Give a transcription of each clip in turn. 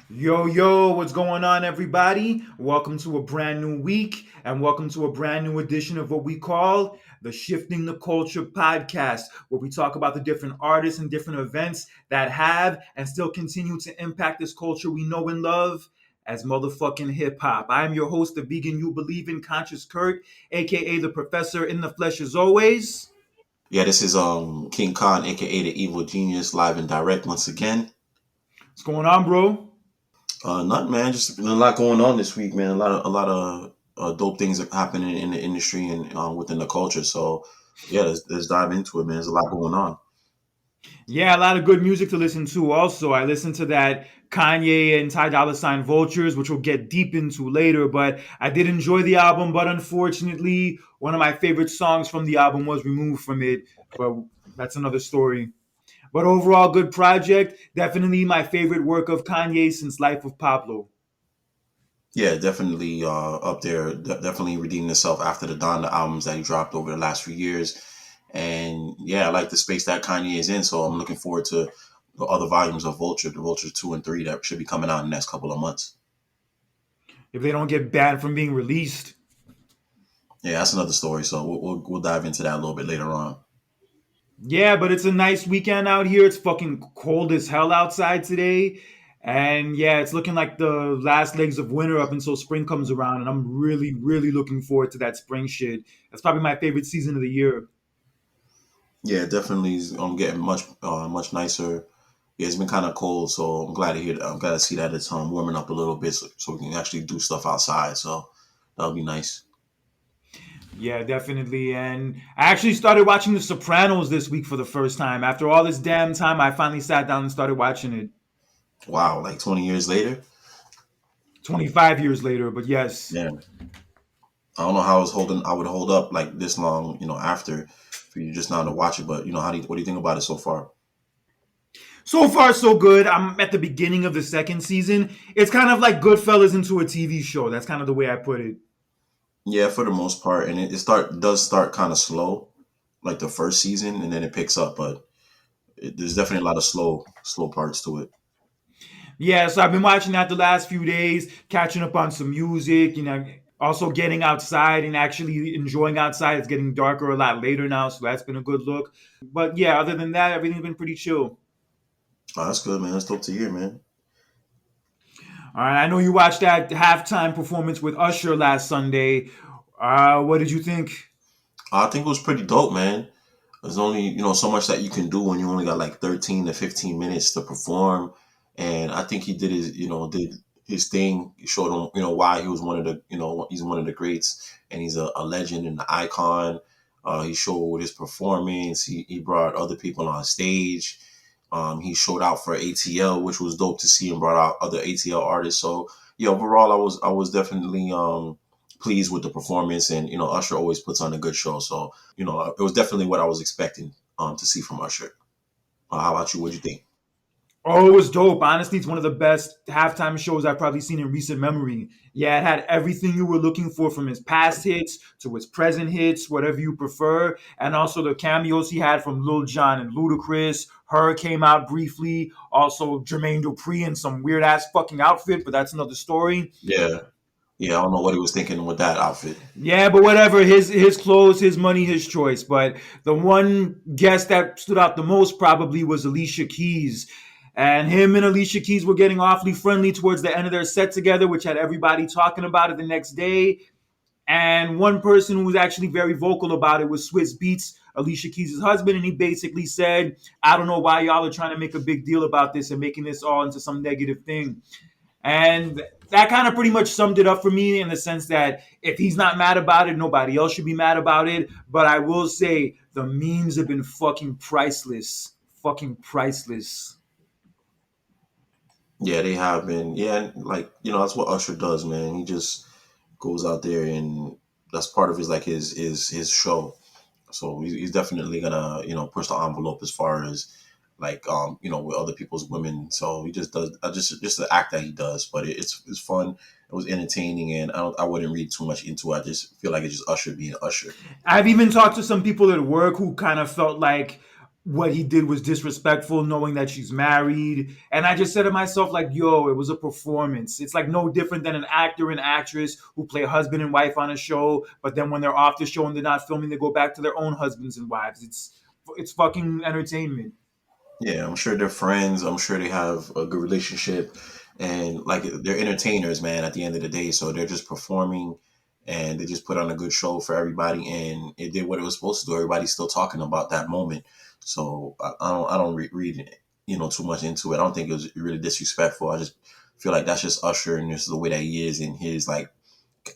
Yo, what's going on, everybody? Welcome to a brand new week and welcome to a brand new edition of what we call the Shifting the Culture podcast, where we talk about the different artists and different events that have and still continue to impact this culture we know and love as motherfucking hip hop. I'm your host, the vegan you believe in, Conscious Kurt, aka the professor in the flesh as always. Yeah, this is King Khan, aka the Evil Genius, live and direct once again. What's going on, bro? Nothing, man. Just been a lot going on this week, man. A lot of dope things are happening in the industry and within the culture. So yeah, let's dive into it, man. There's a lot going on. Yeah, a lot of good music to listen to. Also, I listened to that Kanye and Dolla Sign Vultures, which we'll get deep into later. But I did enjoy the album, but unfortunately, one of my favorite songs from the album was removed from it. But that's another story. But overall, good project. Definitely my favorite work of Kanye since Life of Pablo. Yeah, definitely up there. Definitely redeeming itself after the Donda albums that he dropped over the last few years. And yeah, I like the space that Kanye is in. So I'm looking forward to the other volumes of Vulture, the Vulture 2 and 3 that should be coming out in the next couple of months. If they don't get banned from being released. Yeah, that's another story. So we'll dive into that a little bit later on. Yeah, but it's a nice weekend out here. It's fucking cold as hell outside today. And yeah, it's looking like the last legs of winter up until spring comes around. And I'm really, really looking forward to that spring shit. That's probably my favorite season of the year. Yeah, definitely is getting much nicer. Yeah, it's been kind of cold, so I'm glad to hear. I'm glad to see that it's warming up a little bit, so we can actually do stuff outside. So that'll be nice. Yeah, definitely. And I actually started watching The Sopranos this week for the first time. After all this damn time, I finally sat down and started watching it. Wow, like 20 years later. 25 years later, but yes. Yeah, I don't know how I would hold up like this long, after for you just now to watch it. But what do you think about it so far? So far, so good. I'm at the beginning of the second season. It's kind of like Goodfellas into a TV show. That's kind of the way I put it. Yeah, for the most part, and it does start kind of slow, like the first season, and then it picks up. But there's definitely a lot of slow parts to it. Yeah, so I've been watching that the last few days, catching up on some music, also getting outside and actually enjoying outside. It's getting darker a lot later now, so that's been a good look. But yeah, other than that, everything's been pretty chill. Oh, that's good, man. That's dope to hear, man. All right, I know you watched that halftime performance with Usher last Sunday. What did you think? I think it was pretty dope, man. There's only so much that you can do when you only got like 13 to 15 minutes to perform, and I think he did his thing. He showed him why he was one of the he's one of the greats, and he's a legend and an icon. He showed his performance. He brought other people on stage. He showed out for ATL, which was dope to see, and brought out other ATL artists. So yeah, overall, I was definitely pleased with the performance, and Usher always puts on a good show. So it was definitely what I was expecting to see from Usher. How about you? What'd you think? Oh, it was dope. Honestly, it's one of the best halftime shows I've probably seen in recent memory. Yeah, it had everything you were looking for from his past hits to his present hits, whatever you prefer. And also the cameos he had from Lil Jon and Ludacris. Her came out briefly. Also Jermaine Dupri in some weird ass fucking outfit, but that's another story. Yeah, yeah. I don't know what he was thinking with that outfit. Yeah, but whatever. His clothes, his money, his choice. But the one guest that stood out the most probably was Alicia Keys. And him and Alicia Keys were getting awfully friendly towards the end of their set together, which had everybody talking about it the next day. And one person who was actually very vocal about it was Swiss Beats, Alicia Keys' husband. And he basically said, I don't know why y'all are trying to make a big deal about this and making this all into some negative thing. And that kind of pretty much summed it up for me in the sense that if he's not mad about it, nobody else should be mad about it. But I will say the memes have been fucking priceless. Fucking priceless. Yeah, they have been. Yeah, and like that's what Usher does, man. He just goes out there, and that's part of his show. So he's definitely gonna push the envelope as far as like with other people's women. So he just does just the act that he does. But it's fun. It was entertaining, and I wouldn't read too much into it. I just feel like it's just Usher being Usher. I've even talked to some people at work who kind of felt like what he did was disrespectful, knowing that she's married. And I just said to myself, like, yo, it was a performance. It's like no different than an actor and actress who play husband and wife on a show, but then when they're off the show and they're not filming, they go back to their own husbands and wives. It's fucking entertainment. Yeah, I'm sure they're friends. I'm sure they have a good relationship, and like they're entertainers, man. At the end of the day, so they're just performing, and they just put on a good show for everybody, and it did what it was supposed to do. Everybody's still talking about that moment, so I don't read too much into it. I don't think it was really disrespectful. I just feel like that's just Usher, and this is the way that he is, and his like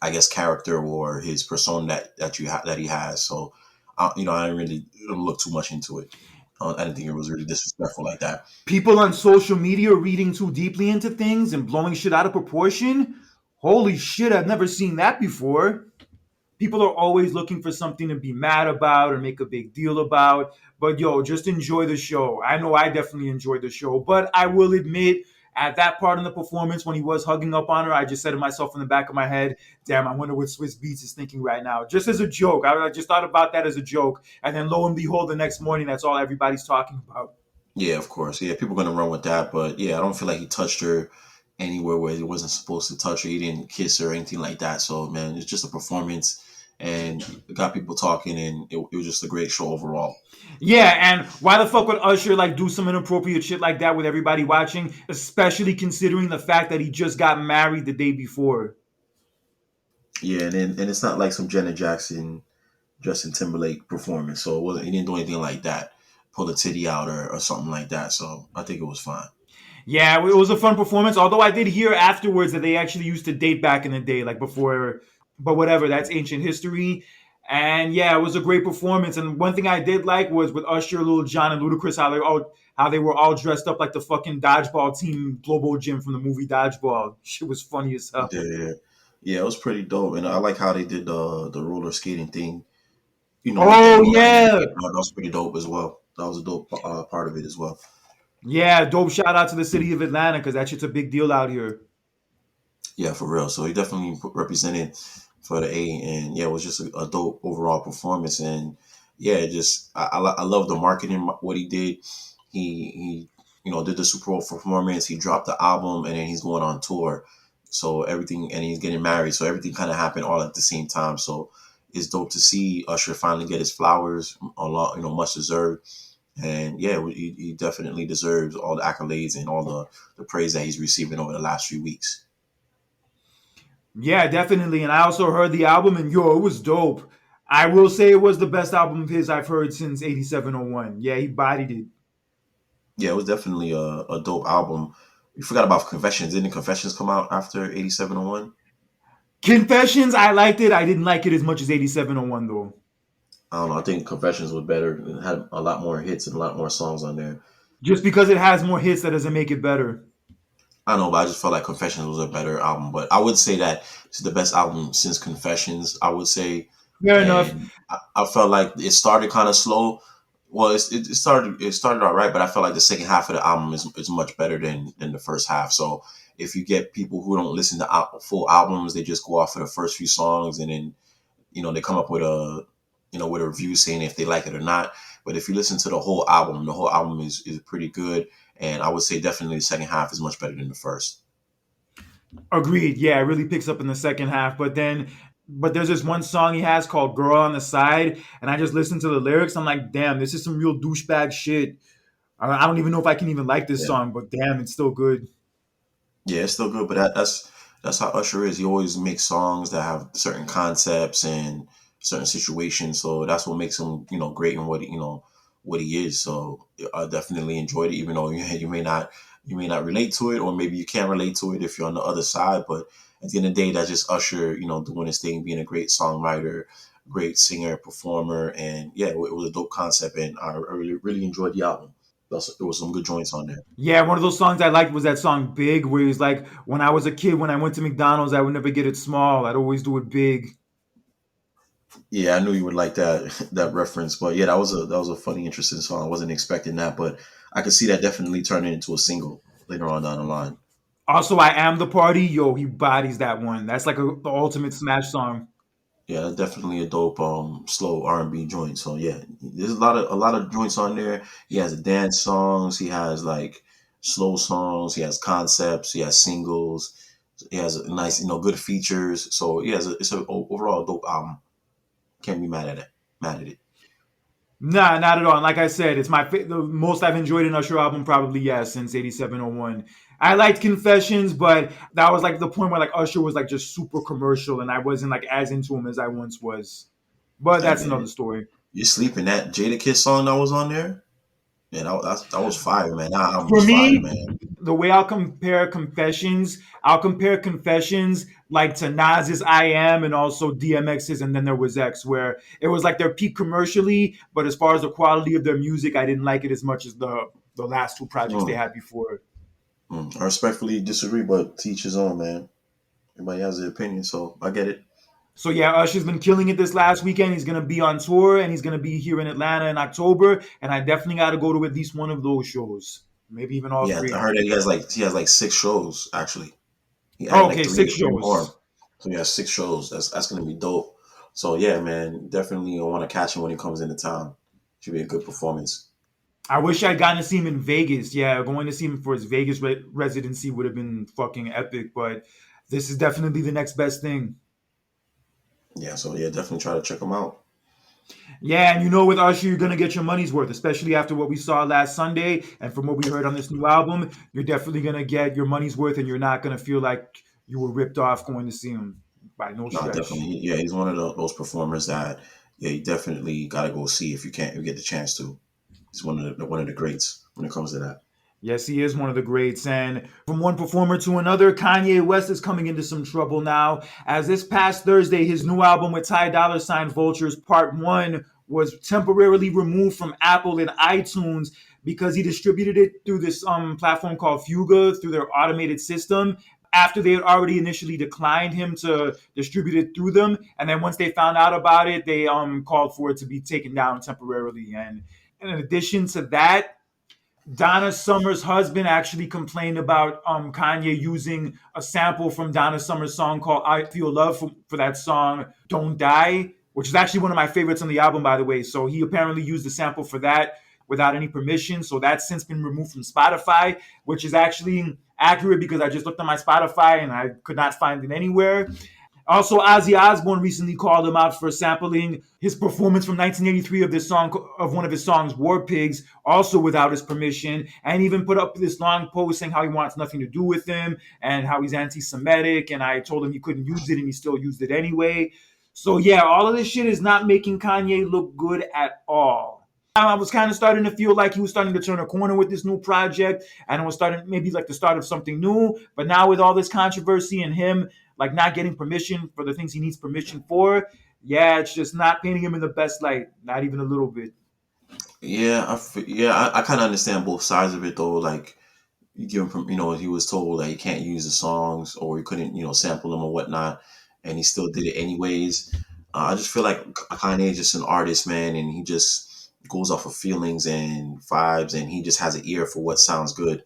I guess character or his persona that he has. So, I didn't really look too much into it. I didn't think it was really disrespectful like that. People on social media reading too deeply into things and blowing shit out of proportion. Holy shit, I've never seen that before. People are always looking for something to be mad about or make a big deal about. But yo, just enjoy the show. I know I definitely enjoyed the show, but I will admit, at that part in the performance when he was hugging up on her, I just said to myself in the back of my head, damn, I wonder what Swiss Beats is thinking right now. Just as a joke. I just thought about that as a joke. And then lo and behold, the next morning, that's all everybody's talking about. Yeah, of course. Yeah, people are gonna run with that, but yeah, I don't feel like he touched her anywhere where he wasn't supposed to touch her. He didn't kiss her or anything like that. So man, it's just a performance, and it got people talking, and it was just a great show overall. Yeah, and why the fuck would Usher like do some inappropriate shit like that with everybody watching, especially considering the fact that he just got married the day before? Yeah, and it's not like some Janet Jackson, Justin Timberlake performance. So it wasn't. He didn't do anything like that, pull a titty out or something like that. So I think it was fine. Yeah, it was a fun performance. Although I did hear afterwards that they actually used to date back in the day, like before. But whatever, that's ancient history. And yeah, it was a great performance. And one thing I did like was with Usher, Lil Jon, and Ludacris, how they were all dressed up like the fucking dodgeball team, Globo Gym from the movie Dodgeball. Shit was funny as hell. Yeah, yeah, it was pretty dope, and I like how they did the roller skating thing. With the Oh roller and yeah, everything. That was pretty dope as well. That was a dope part of it as well. yeah. Dope shout out to the city of Atlanta because that shit's a big deal out here. Yeah, for real. So he definitely represented for the A, and yeah, it was just a dope overall performance. And yeah, I love the marketing what he did. He did the Super Bowl performance. He dropped the album, and then he's going on tour. So everything, and he's getting married. So everything kind of happened all at the same time. So it's dope to see Usher finally get his flowers, a lot, much deserved. And yeah, he definitely deserves all the accolades and all the praise that he's receiving over the last few weeks. Yeah, definitely. And I also heard the album, and yo, it was dope. I will say it was the best album of his I've heard since 8701. Yeah, he bodied it. Yeah, it was definitely a dope album. You forgot about Confessions. Didn't Confessions come out after 8701? Confessions, I liked it. I didn't like it as much as 8701, though. I don't know. I think Confessions was better. It had a lot more hits and a lot more songs on there. Just because it has more hits, that doesn't make it better. I don't know, but I just felt like Confessions was a better album. But I would say that it's the best album since Confessions, I would say. Fair enough. And I felt like it started kind of slow. Well, it started all right, but I felt like the second half of the album is much better than the first half. So if you get people who don't listen to full albums, they just go off of the first few songs, and then they come up with a review saying if they like it or not. But if you listen to the whole album is pretty good, and I would say definitely the second half is much better than the first. Agreed. Yeah, it really picks up in the second half. But there's this one song he has called Girl on the Side. And I just listened to the lyrics. I'm like, damn, this is some real douchebag shit. I don't even know if I can even like this Yeah, song, but damn, it's still good. yeah, it's still good, but that's how Usher is. He always makes songs that have certain concepts and certain situations. So that's what makes him great in what he is. So I definitely enjoyed it, even though you may not relate to it, or maybe you can't relate to it if you're on the other side. But at the end of the day, that's just Usher, doing his thing, being a great songwriter, great singer, performer, and yeah, it was a dope concept, and I really really enjoyed the album. There was some good joints on there. Yeah, one of those songs I liked was that song Big, where he's like, when I was a kid, when I went to McDonald's, I would never get it small. I'd always do it big. Yeah, I knew you would like that that reference, but yeah, that was a funny, interesting song. I wasn't expecting that, but I could see that definitely turning into a single later on down the line. Also, I Am the Party. Yo, he bodies that one. That's like the ultimate smash song. Yeah, that's definitely a dope slow R&B joint. So yeah, there's a lot of joints on there. He has dance songs, he has like slow songs, he has concepts, he has singles, he has a nice, good features. So yeah, it's a overall dope album. Can't be mad at it. Mad at it. Nah, not at all. And like I said, it's the most I've enjoyed an Usher album probably, yeah, since 8701. I liked Confessions, but that was like the point where like Usher was like just super commercial and I wasn't like as into him as I once was. But Hey that's another man, story. you sleeping that Jada Kiss song that was on there? Man, that was fire, man. That album For was fire, me, man. the way I'll compare Confessions like to Nas's I Am and also DMX's and then there was X, where it was like their peak commercially, but as far as the quality of their music, I didn't like it as much as the last two projects they Mm, had before. I respectfully disagree, but teach his own, man. Everybody has their opinion, so I get it. So yeah, Usher's been killing it this last weekend. He's gonna be on tour and he's gonna be here in Atlanta in October, and I definitely got to go to at least one of those shows, maybe even all Yeah, I three. heard that he has like 6 shows actually. He added Oh, like okay, three six three more. shows. So he has 6 shows. That's gonna be dope. So yeah, man, definitely want to catch him when he comes into town. Should be a good performance. I wish I'd gotten to see him in Vegas. Yeah, going to see him for his Vegas residency would have been fucking epic. But this is definitely the next best thing. Yeah, so yeah, definitely try to check him out. Yeah, and you know, with Usher, you're gonna get your money's worth, especially after what we saw last Sunday, and from what we heard on this new album. You're definitely gonna get your money's worth, and you're not gonna feel like you were ripped off going to see him by no No, stretch. definitely. Yeah, he's one of those performers that yeah, you definitely got to go see if you get the chance to. He's one of the greats when it comes to that. Yes, he is one of the greats. And from one performer to another, Kanye West is coming into some trouble now. As this past Thursday, his new album with Ty Dolla Sign Vultures Part 1 was temporarily removed from Apple and iTunes because he distributed it through this platform called Fuga through their automated system after they had already initially declined him to distribute it through them. And then once they found out about it, they called for it to be taken down temporarily. And in addition to that, Donna Summer's husband actually complained about Kanye using a sample from Donna Summer's song called I Feel Love for that song, Don't Die, which is actually one of my favorites on the album, by the way. So he apparently used the sample for that without any permission. So that's since been removed from Spotify, which is actually accurate because I just looked on my Spotify and I could not find it anywhere. Also, Ozzy Osbourne recently called him out for sampling his performance from 1983 of this song of one of his songs, War Pigs, also without his permission, and even put up this long post saying how he wants nothing to do with him and how he's anti-Semitic. And I told him he couldn't use it, and he still used it anyway. So yeah, all of this shit is not making Kanye look good at all. I was kind of starting to feel like he was starting to turn a corner with this new project, and it was starting maybe like the start of something new. But now with all this controversy and him like not getting permission for the things he needs permission for, yeah, it's just not painting him in the best light, not even a little bit. Yeah, I kind of understand both sides of it though. Like you give him, he was told that he can't use the songs or he couldn't, sample them or whatnot, and he still did it anyways. I just feel like Kanye is just an artist, man, and he just goes off of feelings and vibes, and he just has an ear for what sounds good.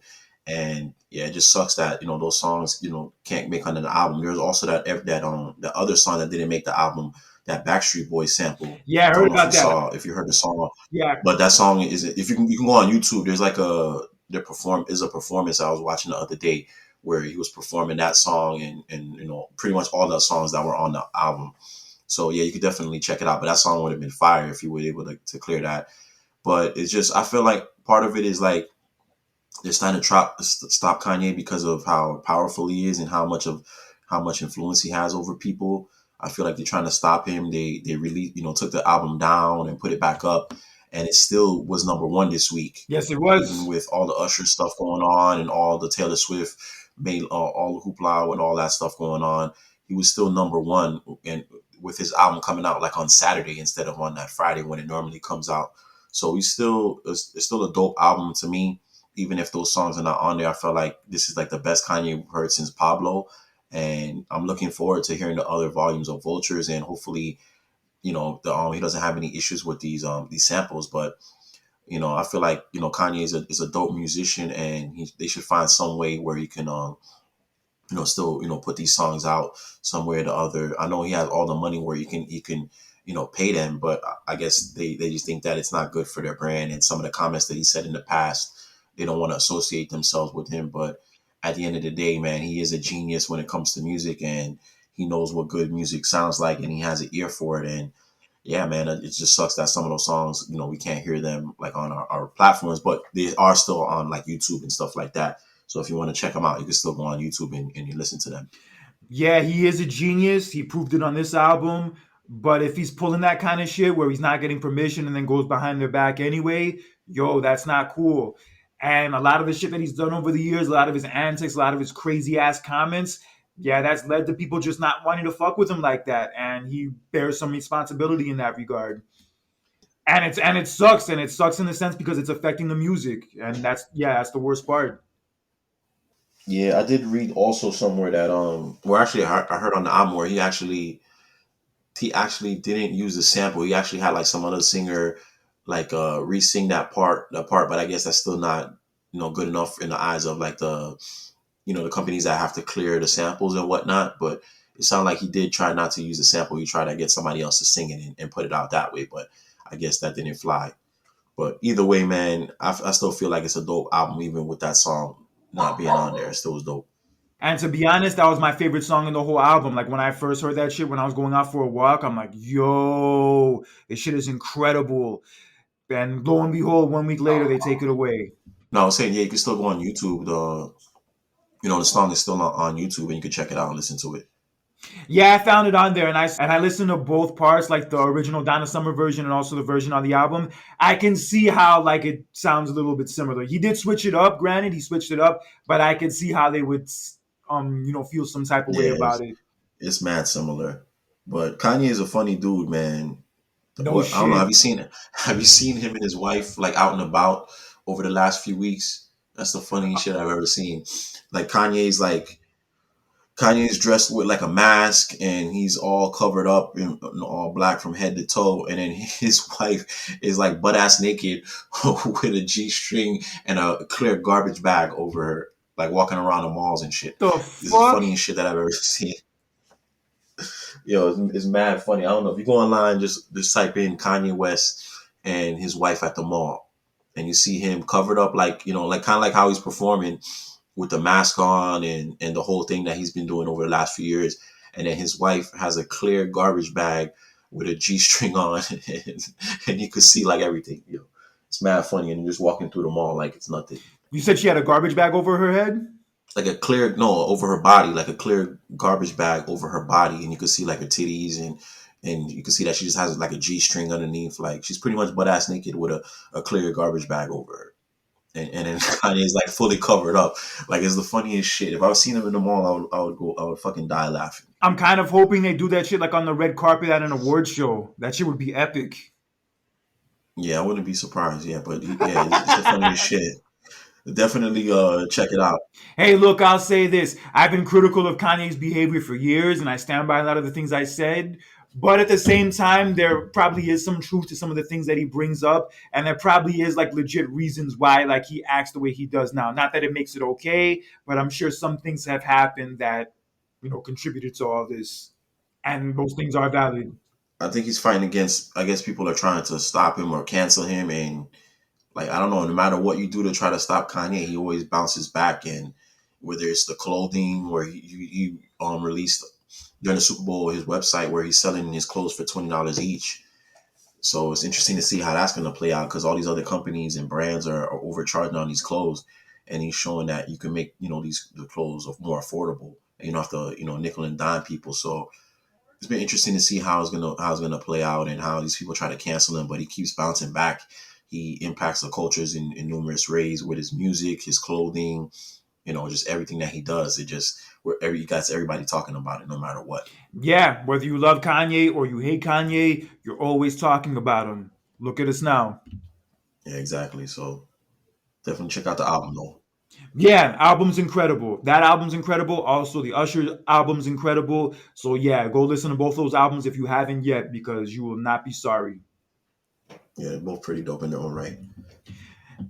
And yeah, it just sucks that those songs can't make onto the album. There's also the other song that didn't make the album, that Backstreet Boys sample. Yeah, I I don't heard know if about that. if you heard the song, Yeah, but that song is, if you can go on YouTube. There's like a performance I was watching the other day where he was performing that song and pretty much all the songs that were on the album. So yeah, you could definitely check it out. But that song would have been fire if you were able to clear that. But it's just, I feel like part of it is like they're starting to stop Kanye because of how powerful he is and how much influence he has over people. I feel like they're trying to stop him. They really took the album down and put it back up, and it still was number one this week, yes, it even was. with all the Usher stuff going on and all the Taylor Swift made all the hoopla and all that stuff going on. He was still number one, and with his album coming out like on Saturday instead of on that Friday when it normally comes out. So it's still a dope album to me, even if those songs are not on there. I felt like this is like the best Kanye we've heard since Pablo, and I'm looking forward to hearing the other volumes of Vultures, and hopefully, he doesn't have any issues with these samples. But I feel like Kanye is a dope musician, and they should find some way where he can still, put these songs out somewhere or the other. I know he has all the money where you can, pay them, but I guess they just think that it's not good for their brand. And some of the comments that he said in the past, they don't want to associate themselves with him. But at the end of the day, man, he is a genius when it comes to music, and he knows what good music sounds like, and he has an ear for it. And yeah, man, it just sucks that some of those songs, we can't hear them like on our platforms, but they are still on like YouTube and stuff like that. So if you want to check them out, you can still go on YouTube and you listen to them. Yeah, he is a genius. He proved it on this album. But if he's pulling that kind of shit where he's not getting permission and then goes behind their back anyway, yo, that's not cool. And a lot of the shit that he's done over the years, a lot of his antics, a lot of his crazy ass comments, yeah, that's led to people just not wanting to fuck with him like that. And he bears some responsibility in that regard. And it sucks, and it sucks in the sense because it's affecting the music. And that's the worst part. Yeah, I did read also somewhere that well, actually I heard on the album where he actually didn't use the sample. He actually had like some other singer like re-sing that part, but I guess that's still not good enough in the eyes of like the companies that have to clear the samples and whatnot. But it sounded like he did try not to use the sample. He tried to get somebody else to sing it and put it out that way, but I guess that didn't fly. But either way, man, I still feel like it's a dope album, even with that song not being on there. It still was dope. And to be honest, that was my favorite song in the whole album. Like when I first heard that shit when I was going out for a walk, I'm like, yo, this shit is incredible. And lo and behold, 1 week later, they take it away. No, I was saying, yeah, you can still go on YouTube. The song is still on YouTube, and you can check it out and listen to it. Yeah, I found it on there, and I listened to both parts, like the original Donna Summer version and also the version on the album. I can see how like it sounds a little bit similar. He did switch it up, granted, he switched it up, but I could see how they would, feel some type of way Yeah, about it. it's mad similar. But Kanye is a funny dude, man. No What I don't know. Have shit. you seen Have you seen him and his wife like out and about over the last few weeks? That's the funniest shit I've ever seen. Like Kanye's dressed with like a mask and he's all covered up in all black from head to toe, and then his wife is like butt ass naked with a G string and a clear garbage bag over her, like walking around the malls and shit. The This is the fuck? funniest shit that I've ever seen. Yo, it's mad funny. I don't know if you go online, just type in Kanye West and his wife at the mall, and you see him covered up like like kind of like how he's performing with the mask on and the whole thing that he's been doing over the last few years, and then his wife has a clear garbage bag with a G string on, and you could see like everything. It's mad funny, and you're just walking through the mall like it's nothing. You said she had a garbage bag over her head? Like a clear no over her body, like a clear garbage bag over her body, and you could see like her titties and you can see that she just has like a G string underneath. Like she's pretty much butt ass naked with a clear garbage bag over her. And then Kanye's like fully covered up. Like it's the funniest shit. If I was seeing him in the mall, I would fucking die laughing. I'm kind of hoping they do that shit like on the red carpet at an award show. That shit would be epic. Yeah, I wouldn't be surprised. Yeah, but yeah, it's the funniest shit. Definitely check it out. Hey, look, I'll say this. I've been critical of Kanye's behavior for years, and I stand by a lot of the things I said. But at the same time, there probably is some truth to some of the things that he brings up, and there probably is like legit reasons why like he acts the way he does now. Not that it makes it okay, but I'm sure some things have happened that contributed to all this, and those things are valid. I think he's fighting against. I guess people are trying to stop him or cancel him, and like I don't know. No matter what you do to try to stop Kanye, he always bounces back. And whether it's the clothing, where he released during the Super Bowl his website where he's selling his clothes for $20 each. So it's interesting to see how that's going to play out because all these other companies and brands are overcharging on these clothes, and he's showing that you can make these the clothes more affordable, and you don't have to nickel and dime people. So it's been interesting to see how it's gonna play out and how these people try to cancel him, but he keeps bouncing back. He impacts the cultures in numerous ways with his music, his clothing, just everything that he does. It just wherever you got everybody talking about it, no matter what. Yeah, whether you love Kanye or you hate Kanye, you're always talking about him. Look at us now. Yeah, exactly. So definitely check out the album though. Yeah, album's incredible. That album's incredible. Also, the Usher album's incredible. So yeah, go listen to both those albums if you haven't yet, because you will not be sorry. Yeah, they're both pretty dope in their own right.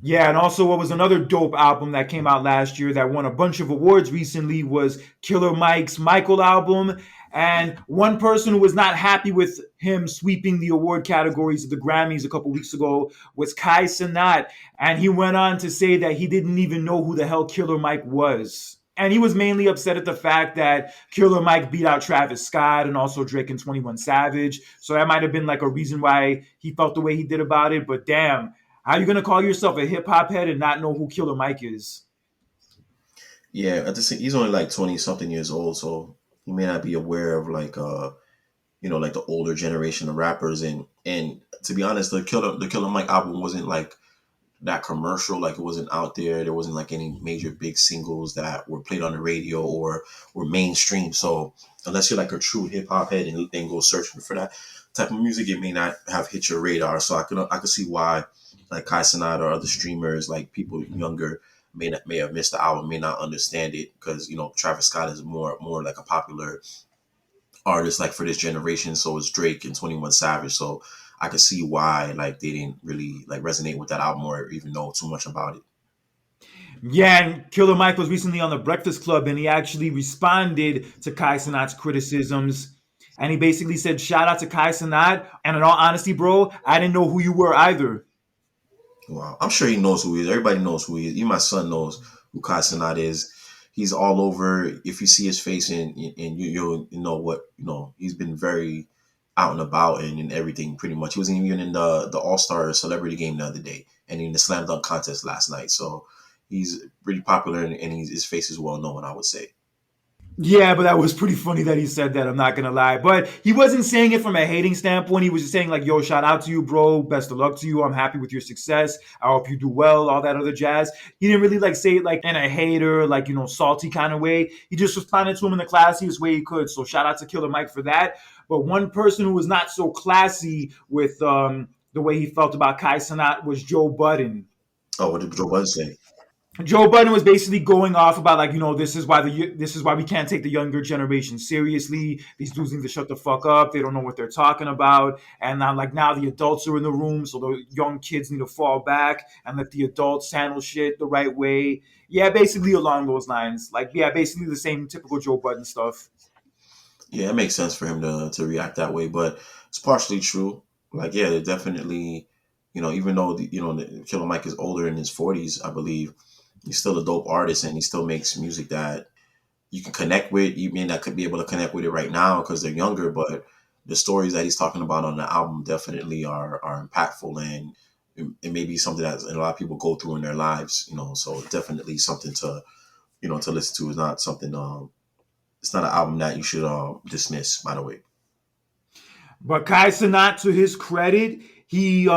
Yeah, and also what was another dope album that came out last year that won a bunch of awards recently was Killer Mike's Michael album. And one person who was not happy with him sweeping the award categories of the Grammys a couple weeks ago was Kai Cenat. And he went on to say that he didn't even know who the hell Killer Mike was. And he was mainly upset at the fact that Killer Mike beat out Travis Scott and also Drake and 21 Savage. So that might have been like a reason why he felt the way he did about it. But damn, how you gonna call yourself a hip hop head and not know who Killer Mike is? Yeah, at the same, he's only like 20 something years old, so he may not be aware of like like the older generation of rappers. And to be honest, the Killer Mike album wasn't like that commercial. Like, it wasn't out there. There wasn't like any major big singles that were played on the radio or were mainstream. So unless you're like a true hip hop head and go searching for that type of music, it may not have hit your radar. So I could see why like Kai Cenat or other streamers, like people younger, may have missed the album, may not understand it, because Travis Scott is more like a popular artist like for this generation. So is Drake and 21 Savage. So I could see why like they didn't really like resonate with that album or even know too much about it. Yeah, and Killer Mike was recently on the Breakfast Club and he actually responded to Kai Cenat's criticisms. And he basically said, shout out to Kai Cenat. And in all honesty, bro, I didn't know who you were either. Wow. I'm sure he knows who he is. Everybody knows who he is. Even my son knows who Kai Cenat is. He's all over. If you see his face and you'll know he's been very out and about and everything pretty much. He was even in the All-Star celebrity game the other day and in the slam dunk contest last night. So he's pretty popular and his face is well known, I would say. Yeah, but that was pretty funny that he said that. I'm not gonna lie, but he wasn't saying it from a hating standpoint. He was just saying like, "Yo, shout out to you, bro. Best of luck to you. I'm happy with your success. I hope you do well." All that other jazz. He didn't really like say it like in a hater, like salty kind of way. He just responded to him in the classiest way he could. So shout out to Killer Mike for that. But one person who was not so classy with the way he felt about Kai Cenat was Joe Budden. Oh, what did Joe Budden say? Joe Budden was basically going off about like this is why we can't take the younger generation seriously. These dudes need to shut the fuck up. They don't know what they're talking about. And now the adults are in the room, so the young kids need to fall back and let the adults handle shit the right way. Yeah, basically along those lines. Like yeah, basically the same typical Joe Budden stuff. Yeah, it makes sense for him to react that way, but it's partially true. Like, yeah, they're definitely, even though the Killer Mike is older in his 40s, I believe, he's still a dope artist and he still makes music that you can connect with. You may not could be able to connect with it right now because they're younger, but the stories that he's talking about on the album definitely are impactful, and it may be something that a lot of people go through in their lives. So definitely something to listen to. Is not something. It's not an album that you should dismiss. By the way. But Kai Cenat, to his credit, he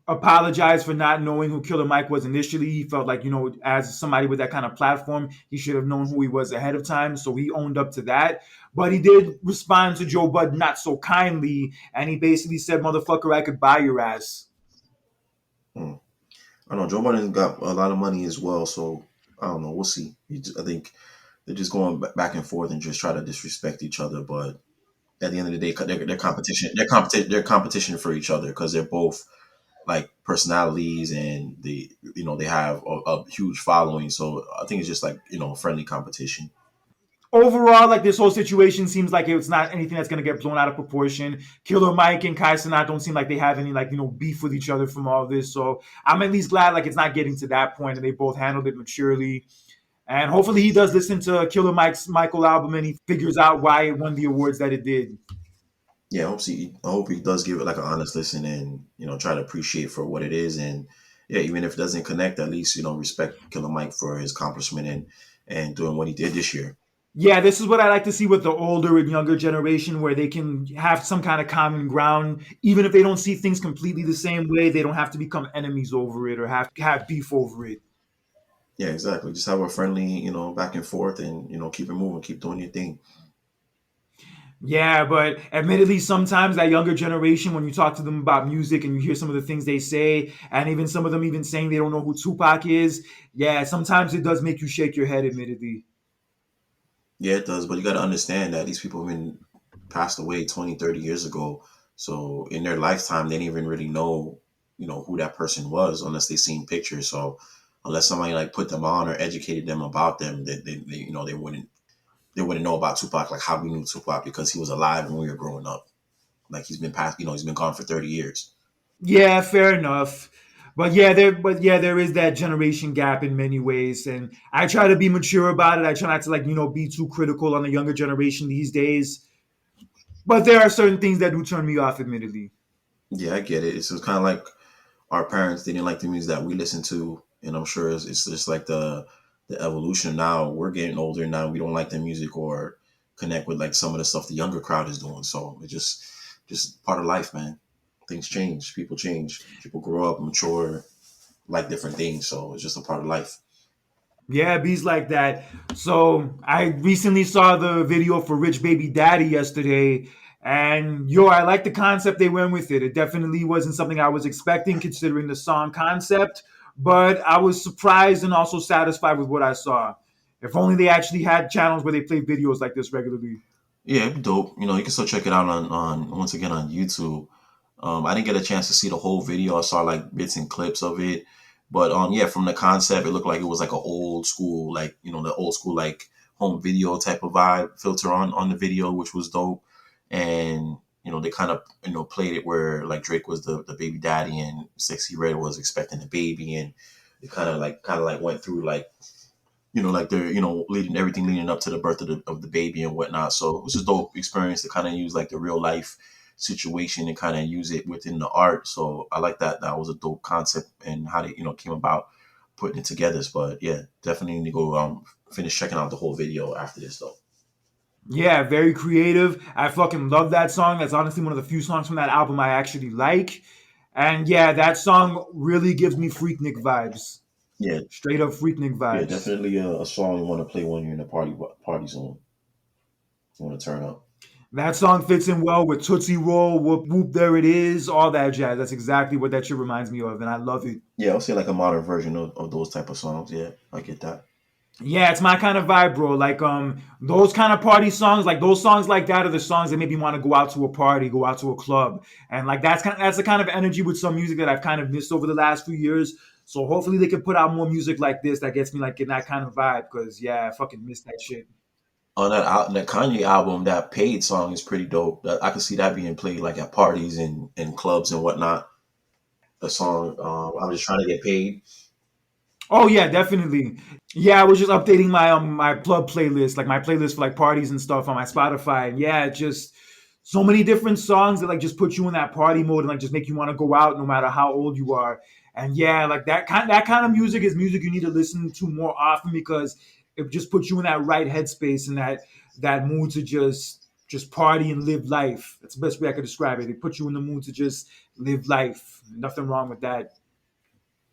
apologized for not knowing who Killer Mike was initially. He felt like, as somebody with that kind of platform, he should have known who he was ahead of time. So he owned up to that. But he did respond to Joe Budden not so kindly. And he basically said, motherfucker, I could buy your ass. Hmm. I know Joe Budden's got a lot of money as well, so I don't know. We'll see. I think they're just going back and forth and just try to disrespect each other. But at the end of the day, they're competition. They're competition for each other because they're both like personalities and they have a huge following. So I think it's just like friendly competition. Overall, like this whole situation seems like it's not anything that's gonna get blown out of proportion. Killer Mike and Kai Cenat don't seem like they have any beef with each other from all this. So I'm at least glad like it's not getting to that point and they both handled it maturely. And hopefully he does listen to Killer Mike's Michael album and he figures out why it won the awards that it did. Yeah, I hope he does give it like an honest listen and try to appreciate for what it is. And yeah, even if it doesn't connect, at least respect Killer Mike for his accomplishment and doing what he did this year. Yeah, this is what I like to see with the older and younger generation where they can have some kind of common ground. Even if they don't see things completely the same way, they don't have to become enemies over it or have beef over it. Yeah, exactly. Just have a friendly back and forth and keep it moving, keep doing your thing. Yeah, but admittedly, sometimes that younger generation, when you talk to them about music and you hear some of the things they say, and even some of them even saying they don't know who Tupac is, yeah, sometimes it does make you shake your head, admittedly. Yeah, it does, but you got to understand that these people have been passed away 20, 30 years ago. So in their lifetime, they didn't even really know. who that person was unless they seen pictures. So unless somebody like put them on or educated them about them, they wouldn't know about Tupac like how we knew Tupac because he was alive when we were growing up. Like he's been past, he's been gone for 30 years. Yeah, fair enough. But yeah, there is that generation gap in many ways, and I try to be mature about it. I try not to like be too critical on the younger generation these days. But there are certain things that do turn me off, admittedly. Yeah, I get it. It's just kind of like our parents, they didn't like the music that we listened to, and I'm sure it's just like the evolution. Now we're getting older. Now we don't like the music or connect with like some of the stuff the younger crowd is doing. So it's just part of life, man. Things change, people grow up, mature, like different things. So it's just a part of life. Yeah, bees like that. So I recently saw the video for Rich Baby Daddy yesterday, and I like the concept they went with it. It definitely wasn't something I was expecting considering the song concept, but I was surprised and also satisfied with what I saw. If only they actually had channels where they play videos like this regularly. Yeah, it'd be dope. You can still check it out on once again on YouTube. I didn't get a chance to see the whole video. I saw like bits and clips of it, but yeah, from the concept, it looked like it was like an old school, like the old school like home video type of vibe filter on the video, which was dope. And they kind of played it where like Drake was the baby daddy and Sexy Red was expecting a baby, and it kind of like went through like like they're leading everything leading up to the birth of the baby and whatnot. So it was a dope experience to kind of use like the real life situation and kind of use it within the art. So I like that. That was a dope concept and how they came about putting it together. But yeah, definitely need to go finish checking out the whole video after this though. Yeah, very creative. I fucking love that song. That's honestly one of the few songs from that album I actually like. And yeah, that song really gives me Freaknik vibes. Yeah, Straight up Freaknik yeah, vibes. definitely a song you want to play when you're in a party zone. You want to turn up. That song fits in well with Tootsie Roll, Whoop Whoop, There It Is, all that jazz. That's exactly what that shit reminds me of, and I love it. Yeah, I'll say like a modern version of those type of songs. Yeah, I get that. Yeah, it's my kind of vibe, bro. Like those kind of party songs, like those songs like that are the songs that make me want to go out to a party, go out to a club. And like that's the kind of energy with some music that I've kind of missed over the last few years. So hopefully they can put out more music like this that gets me like in that kind of vibe. Cause yeah, I fucking miss that shit. On that Kanye album, that paid song is pretty dope. I can see that being played like at parties and clubs and whatnot. The song, I'm just trying to get paid. Oh yeah, definitely. Yeah, I was just updating my club playlist, like my playlist for like parties and stuff on my Spotify. And yeah, just so many different songs that like just put you in that party mode and like just make you want to go out no matter how old you are. And yeah, like that kind of music is music you need to listen to more often because it just puts you in that right headspace and that mood to just party and live life. That's the best way I could describe it. It puts you in the mood to just live life. Nothing wrong with that.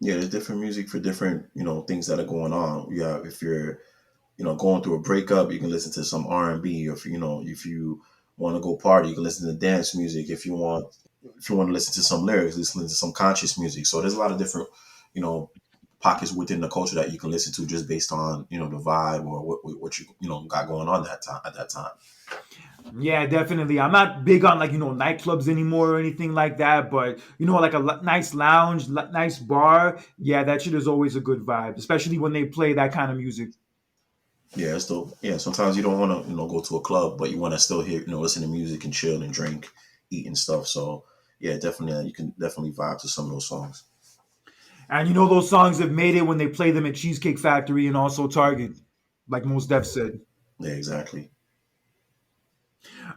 Yeah, there's different music for different things that are going on. Yeah, if you're going through a breakup, you can listen to some R&B. Or if you want to go party, you can listen to dance music. If you want to listen to some lyrics, listen to some conscious music. So there's a lot of different you know pockets within the culture that you can listen to just based on the vibe or what you got going on that time at that time. Yeah, definitely. I'm not big on like nightclubs anymore or anything like that, but like a nice lounge, nice bar. Yeah, that shit is always a good vibe, especially when they play that kind of music. Yeah, it's dope. Yeah, sometimes you don't want to go to a club, but you want to still hear listen to music and chill and drink, eat and stuff. So yeah, definitely you can definitely vibe to some of those songs. And those songs have made it when they play them at Cheesecake Factory and also Target, like most Def said. Yeah, exactly.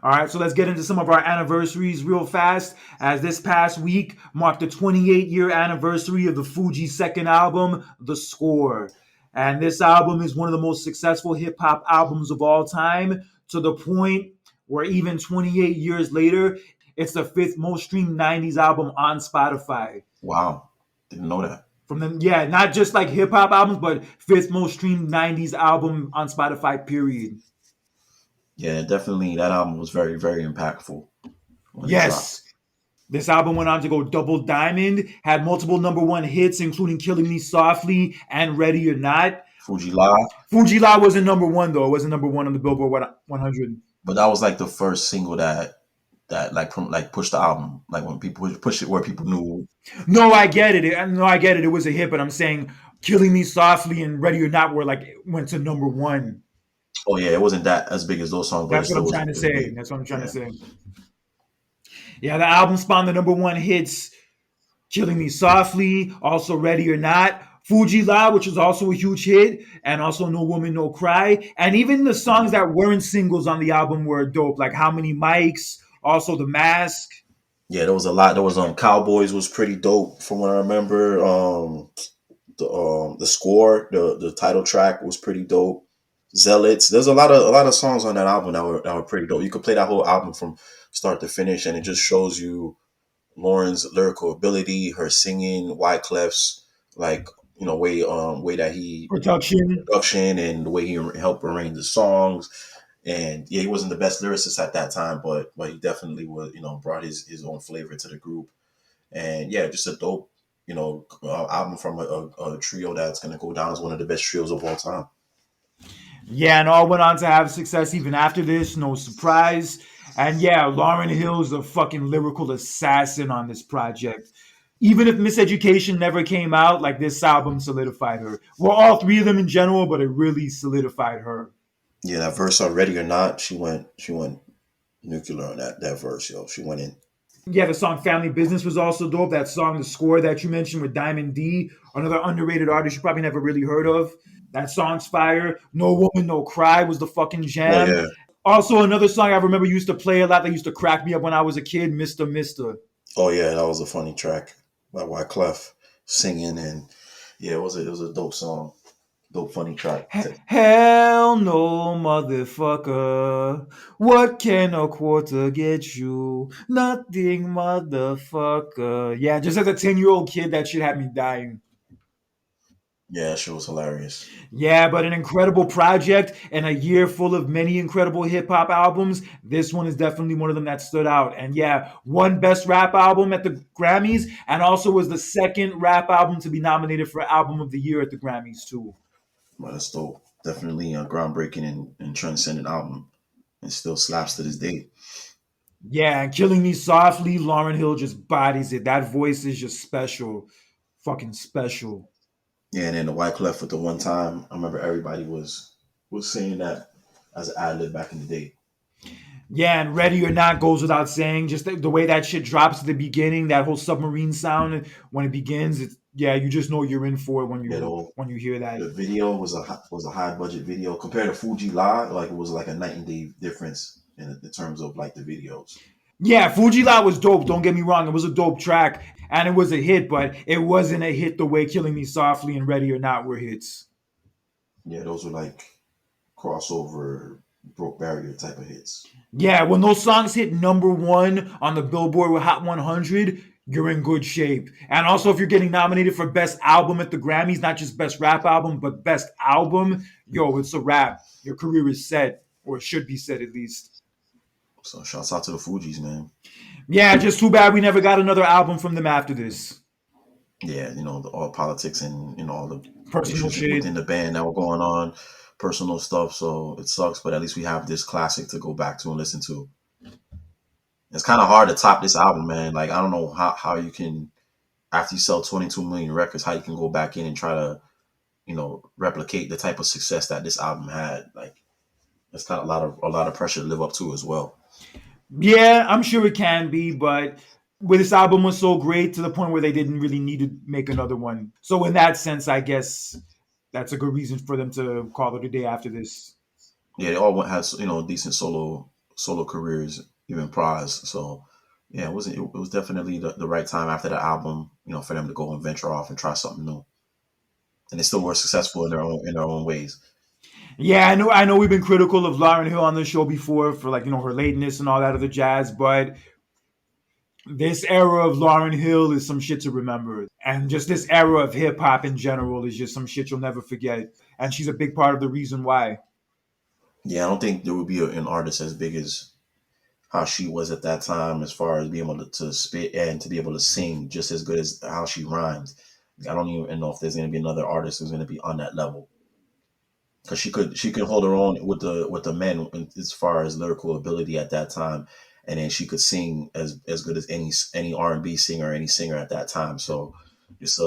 All right, so let's get into some of our anniversaries real fast. As this past week marked the 28-year anniversary of the Fugees' second album, The Score. And this album is one of the most successful hip hop albums of all time, to the point where even 28 years later, it's the fifth most streamed 90s album on Spotify. Wow, didn't know that. From them, yeah, not just like hip hop albums, but fifth most streamed 90s album on Spotify, period. Yeah, definitely that album was very very impactful when it dropped. Yes, this album went on to go double diamond, had multiple number one hits, including Killing Me Softly and Ready or Not. Fuji Live, Fuji La wasn't number one, though. It wasn't number one on the Billboard 100. but that was like the first single that that like push the album, like when people push it where people knew. No, I get it. No, I get it. It was a hit, but I'm saying "Killing Me Softly" and "Ready or Not" were like went to number one. Oh yeah, it wasn't that as big as those songs, but it That's what still I'm trying to was say. big. That's what I'm trying to Yeah, say. Yeah, the album spawned the number one hits "Killing Me Softly," also "Ready or Not," "Fuji La," which was also a huge hit, and also "No Woman No Cry." And even the songs yeah, that weren't singles on the album were dope, like "How Many Mics," also "The Mask." yeah. There was a lot. There was Cowboys was pretty dope from what I remember. The score, the title track was pretty dope. Zealots. There's a lot of songs on that album that were pretty dope. You could play that whole album from start to finish, and it just shows you Lauren's lyrical ability, her singing, Wyclef's like way that he Production. production and the way he helped arrange the songs. And yeah, he wasn't the best lyricist at that time, but he definitely was brought his own flavor to the group. And yeah, just a dope album from a trio that's gonna go down as one of the best trios of all time. Yeah, and all went on to have success even after this, no surprise. And yeah, Lauren Hill's a fucking lyrical assassin on this project. Even if Miseducation never came out, like this album solidified her. Well, all three of them in general, but it really solidified her. Yeah, that verse on Ready or Not, she went nuclear on that verse, yo. She went in. Yeah, the song Family Business was also dope. That song, The Score that you mentioned with Diamond D, another underrated artist you probably never really heard of. That song's fire. No Woman, No Cry was the fucking Oh jam. yeah. Also, another song I remember used to play a lot that used to crack me up when I was a kid, Mister Mister. Oh yeah, that was a funny track by Wyclef singing, and yeah, it was a dope song. Dope funny track. Hell no, motherfucker. What can a quarter get you? Nothing, motherfucker. Yeah, just as a 10-year-old kid, that shit had me dying. Yeah, she was hilarious. Yeah, but an incredible project and a year full of many incredible hip hop albums. This one is definitely one of them that stood out. And yeah, won Best Rap Album at the Grammys and also was the second rap album to be nominated for Album of the Year at the Grammys, too. But that's dope. Definitely a groundbreaking and transcendent album, and still slaps to this day. Yeah, and Killing Me Softly, Lauren Hill just bodies it. That voice is just special. Fucking special. Yeah, and then the Wyclef with the one time, I remember everybody was saying that as an ad lib back in the day. Yeah, and Ready or Not goes without saying. Just the way that shit drops at the beginning, that whole submarine sound when it begins, it's yeah, you just know you're in for it Yeah, when you hear that. the video was a high budget video compared to Fuji La. Like it was like a night and day difference in terms of like the videos. Yeah, Fujila was dope. Don't get me wrong; it was a dope track and it was a hit, but it wasn't a hit the way "Killing Me Softly" and "Ready or Not" were hits. Yeah, those were like crossover, broke barrier type of hits. Yeah, when those songs hit number one on the Billboard with Hot 100, you're in good shape. And also, if you're getting nominated for Best Album at the Grammys, not just Best Rap Album, but Best Album, yo, it's a wrap. Your career is set, or it should be set at least. So shouts out to the Fugees, man. Yeah, just too bad we never got another album from them after this. Yeah, all politics and all the Personal issues shit. within the band that were going on, personal stuff. So it sucks, but at least we have this classic to go back to and listen to. It's kind of hard to top this album, man. Like I don't know how you can after you sell 22 million records, how you can go back in and try to replicate the type of success that this album had. Like it's got a lot of pressure to live up to as well. Yeah, I'm sure it can be, but where this album was so great to the point where they didn't really need to make another one. So in that sense, I guess that's a good reason for them to call it a day after this. Yeah, they all has decent solo careers, even prize. So yeah, it was definitely the right time after the album, for them to go and venture off and try something new. And they still were successful in their own ways. Yeah, I know we've been critical of Lauren Hill on the show before for like, her lateness and all that other jazz, but this era of Lauren Hill is some shit to remember. And just this era of hip hop in general is just some shit you'll never forget. And she's a big part of the reason why. Yeah, I don't think there would be an artist as big as how she was at that time, as far as being able to spit and to be able to sing just as good as how she rhymes. I don't even know if there's going to be another artist who's going to be on that level, because she could hold her own with the men as far as lyrical ability at that time, and then she could sing as good as any R&B singer or any singer at that time. So just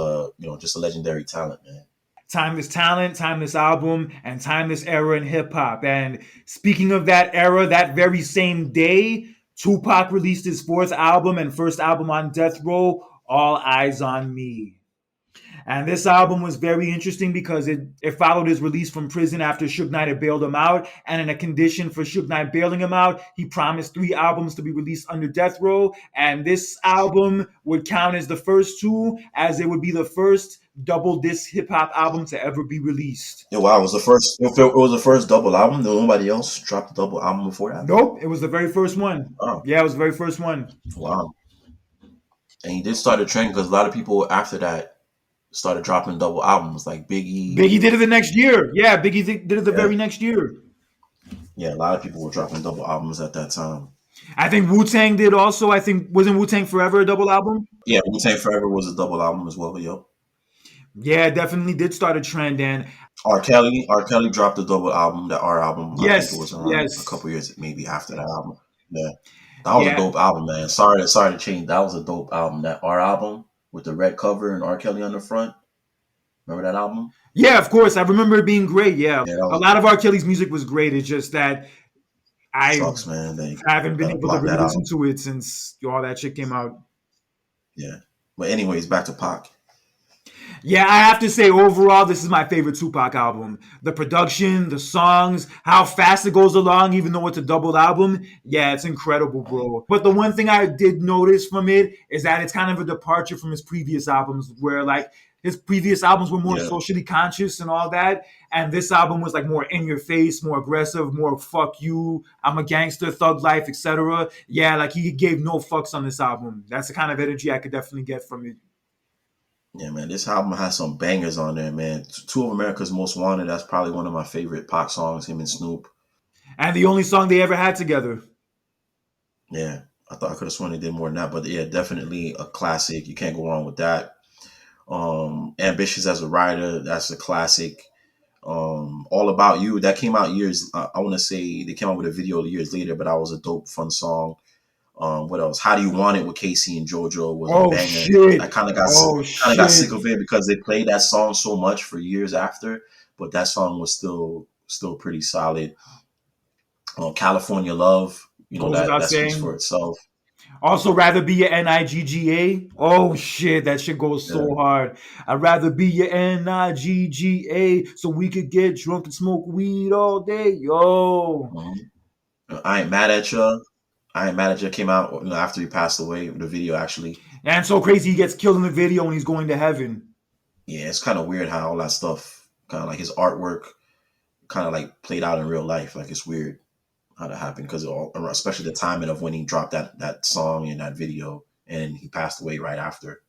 just a legendary talent, man. Timeless talent, timeless album, and timeless era in hip hop. And speaking of that era, that very same day, Tupac released his fourth album and first album on Death Row, All Eyes on Me. And this album was very interesting because it followed his release from prison after Suge Knight had bailed him out. And in a condition for Suge Knight bailing him out, he promised 3 albums to be released under Death Row. And this album would count as the first 2, as it would be the first double disc hip hop album to ever be released. Yeah, wow, it was the first. It was the first double album. Nobody else dropped a double album before that. Nope, it was the very first one. Oh, Yeah, it was the very first one. wow. And he did start a trend because a lot of people after that started dropping double albums, like Biggie. Biggie did it the next year. Yeah, Biggie did it the very next year. Yeah, a lot of people were dropping double albums at that time. I think Wu-Tang did also. I think, wasn't Wu-Tang Forever a double album? Yeah, Wu-Tang Forever was a double album as well. Yep. Yeah, definitely did start a trend. And R. Kelly dropped a double album, the R album. I think it was around yes. a couple years maybe after that album. Yeah. That was a dope album, man. Sorry to change. That was a dope album. That R album with the red cover and R. Kelly on the front. Remember that album? Yeah, of course. I remember it being great. Yeah. A lot of R. Kelly's music was great. It's just that I haven't been able to really listen to it since all that shit came out. Yeah. But anyways, back to Pac. Yeah, I have to say, overall, this is my favorite Tupac album. The production, the songs, how fast it goes along, even though it's a double album. Yeah, it's incredible, bro. But the one thing I did notice from it is that it's kind of a departure from his previous albums, where like his previous albums were more socially conscious and all that. And this album was like more in your face, more aggressive, more fuck you, I'm a gangster, thug life, etc. Yeah, like he gave no fucks on this album. That's the kind of energy I could definitely get from it. Yeah, man, this album has some bangers on there, man. Two of America's Most Wanted, that's probably one of my favorite Pac songs, him and Snoop. And the only song they ever had together. Yeah, I thought I could have sworn they did more than that, but yeah, definitely a classic. You can't go wrong with that. Ambitious as a Writer, that's a classic. All About You, that came out years, I want to say they came out with a video years later, but that was a dope, fun song. What else? How Do You Want It with Casey and JoJo was a banger. Shit. I kind of got sick of it because they played that song so much for years after, but that song was still pretty solid. California Love, that speaks for itself. Also, Rather Be Your Nigga. Oh shit, that shit goes so hard. I'd rather be your Nigga so we could get drunk and smoke weed all day. Yo. Mm-hmm. I Ain't Mad at You came out after he passed away, the video actually. And so crazy he gets killed in the video and he's going to heaven. Yeah, it's kind of weird how all that stuff, kind of like his artwork, kind of like played out in real life. Like it's weird how that happened because especially the timing of when he dropped that song in that video and he passed away right after.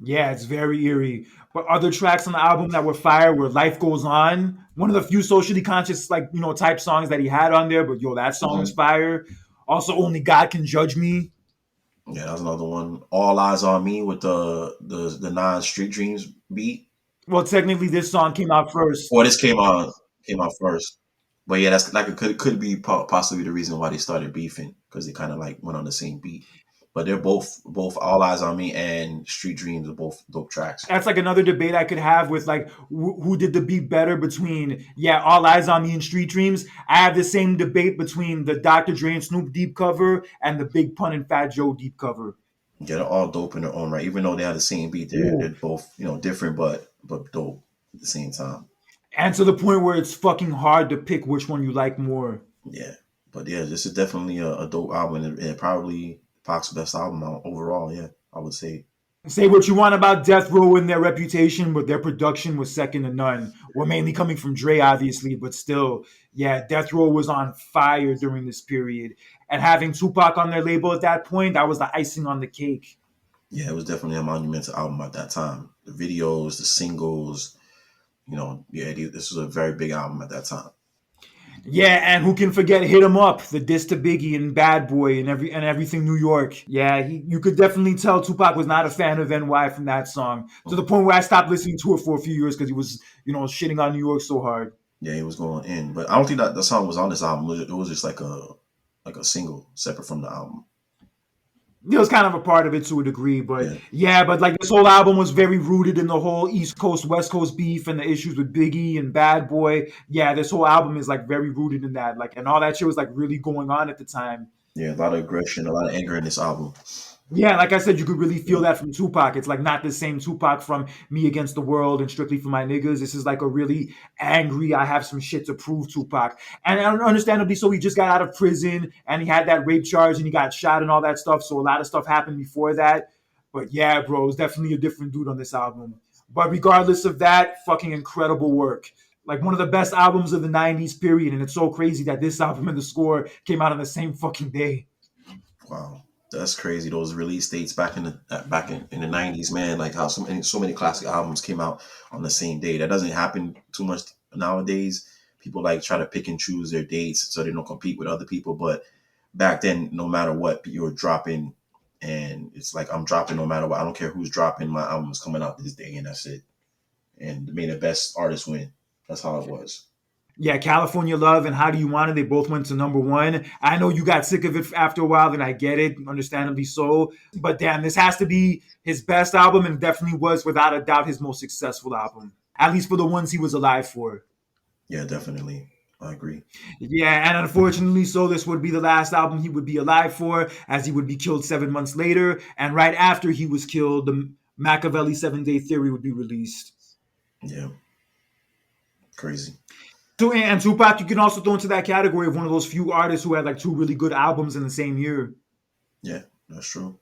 Yeah, it's very eerie. But other tracks on the album that were fire were Life Goes On, one of the few socially conscious type songs that he had on there. But that song was fire. Also, Only God Can Judge Me. Yeah, that was another one. All Eyes on Me with the non-Street Dreams beat. Well, technically, this song came out first. Well, this came out first. But yeah, that's like it could be possibly the reason why they started beefing because they kind of like went on the same beat. But they're both All Eyes on Me and Street Dreams are both dope tracks. That's like another debate I could have with like who did the beat better between All Eyes on Me and Street Dreams. I have the same debate between the Dr. Dre and Snoop deep cover and the Big Pun and Fat Joe deep cover. Yeah, they're all dope in their own right. Even though they have the same beat, they're both different but dope at the same time. And to the point where it's fucking hard to pick which one you like more. Yeah, but yeah, this is definitely a dope album and probably Pac's best album overall, yeah, I would say. Say what you want about Death Row and their reputation, but their production was second to none. We're mainly coming from Dre, obviously, but still, Death Row was on fire during this period. And having Tupac on their label at that point, that was the icing on the cake. Yeah, it was definitely a monumental album at that time. The videos, the singles, this was a very big album at that time. Yeah, and who can forget Hit 'Em Up, the diss to Biggie and Bad Boy and everything New York. Yeah, you could definitely tell Tupac was not a fan of NY from that song, to the point where I stopped listening to it for a few years because he was, shitting on New York so hard. Yeah, he was going in, but I don't think that the song was on this album. It was just like a like a single separate from the album. It was kind of a part of it to a degree, but Yeah, yeah, but like this whole album was very rooted in the whole East Coast West Coast beef and the issues with Biggie and Bad Boy. Yeah, this whole album is like very rooted in that, like, and all that shit was like really going on at the time. yeah, a lot of aggression, a lot of anger in this album. Yeah, like I said, you could really Yeah, feel that from Tupac. It's like not the same Tupac from Me Against the World and Strictly for My Niggas. This is like a really angry, I have some shit to prove Tupac. And understandably so, he just got out of prison and he had that rape charge and he got shot and all that stuff. So a lot of stuff happened before that. But yeah, bro, it was definitely a different dude on this album. But regardless of that, fucking incredible work. Like one of the best albums of the 90s period. And it's so crazy that this album and The Score came out on the same fucking day. wow, that's crazy. Those release dates back in in the '90s, man. Like how so many classic albums came out on the same day. That doesn't happen too much nowadays. People like try to pick and choose their dates so they don't compete with other people. But back then, no matter what, you were dropping, and it's like I'm dropping no matter what. I don't care who's dropping. My album's coming out this day, and that's it. And may the best artist win. That's how it was. Yeah, California Love and How Do You Want It? They both went to number one. I know you got sick of it after a while, and I get it, understandably so. But damn, this has to be his best album, and definitely was, without a doubt, his most successful album, at least for the ones he was alive for. Yeah, definitely. I agree. Yeah, and unfortunately so, this would be the last album he would be alive for, as he would be killed 7 months later. And right after he was killed, the Machiavelli 7 Day Theory would be released. Yeah, crazy. So, and Tupac, you can also throw into that category of one of those few artists who had like two really good albums in the same year. Yeah, that's true.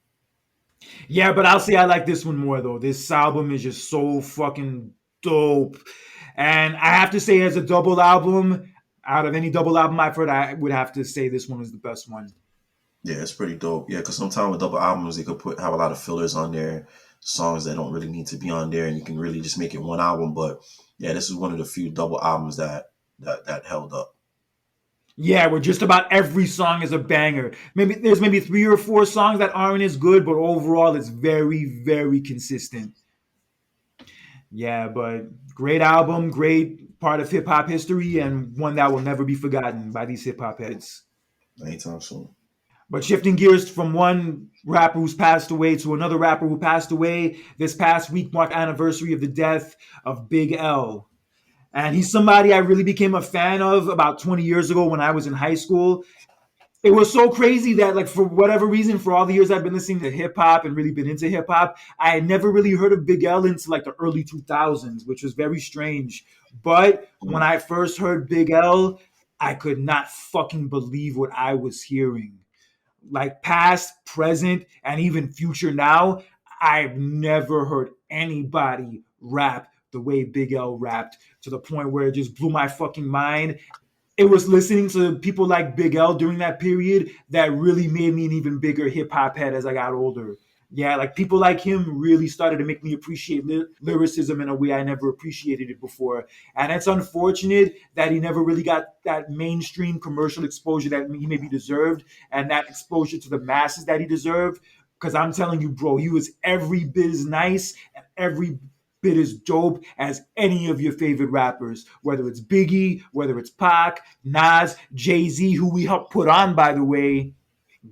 Yeah, but I'll say I like this one more though. This album is just so fucking dope. And I have to say, as a double album, out of any double album I've heard, I would have to say this one is the best one. Yeah, it's pretty dope. Yeah, because sometimes with double albums, they could have a lot of fillers on there, songs that don't really need to be on there, and you can really just make it one album. But yeah, this is one of the few double albums that held up. Yeah, where just about every song is a banger. Maybe three or four songs that aren't as good, but overall it's very, very consistent. Yeah, but great album, great part of hip hop history, and one that will never be forgotten by these hip hop heads. Anytime soon. But shifting gears from one rapper who's passed away to another rapper who passed away, this past week marked the anniversary of the death of Big L. And he's somebody I really became a fan of about 20 years ago when I was in high school. It was so crazy that, like, for whatever reason, for all the years I've been listening to hip hop and really been into hip hop, I had never really heard of Big L until like the early 2000s, which was very strange. But when Mm. I first heard Big L, I could not fucking believe what I was hearing. Like past, present, and even future now, I've never heard anybody rap the way Big L rapped, to the point where it just blew my fucking mind. It was listening to people like Big L during that period that really made me an even bigger hip hop head as I got older. Yeah, like people like him really started to make me appreciate lyricism in a way I never appreciated it before. And it's unfortunate that he never really got that mainstream commercial exposure that he maybe deserved, and that exposure to the masses that he deserved. Because I'm telling you, bro, he was every bit as nice and every bit as dope as any of your favorite rappers, whether it's Biggie, whether it's Pac, Nas, Jay-Z, who we helped put on, by the way,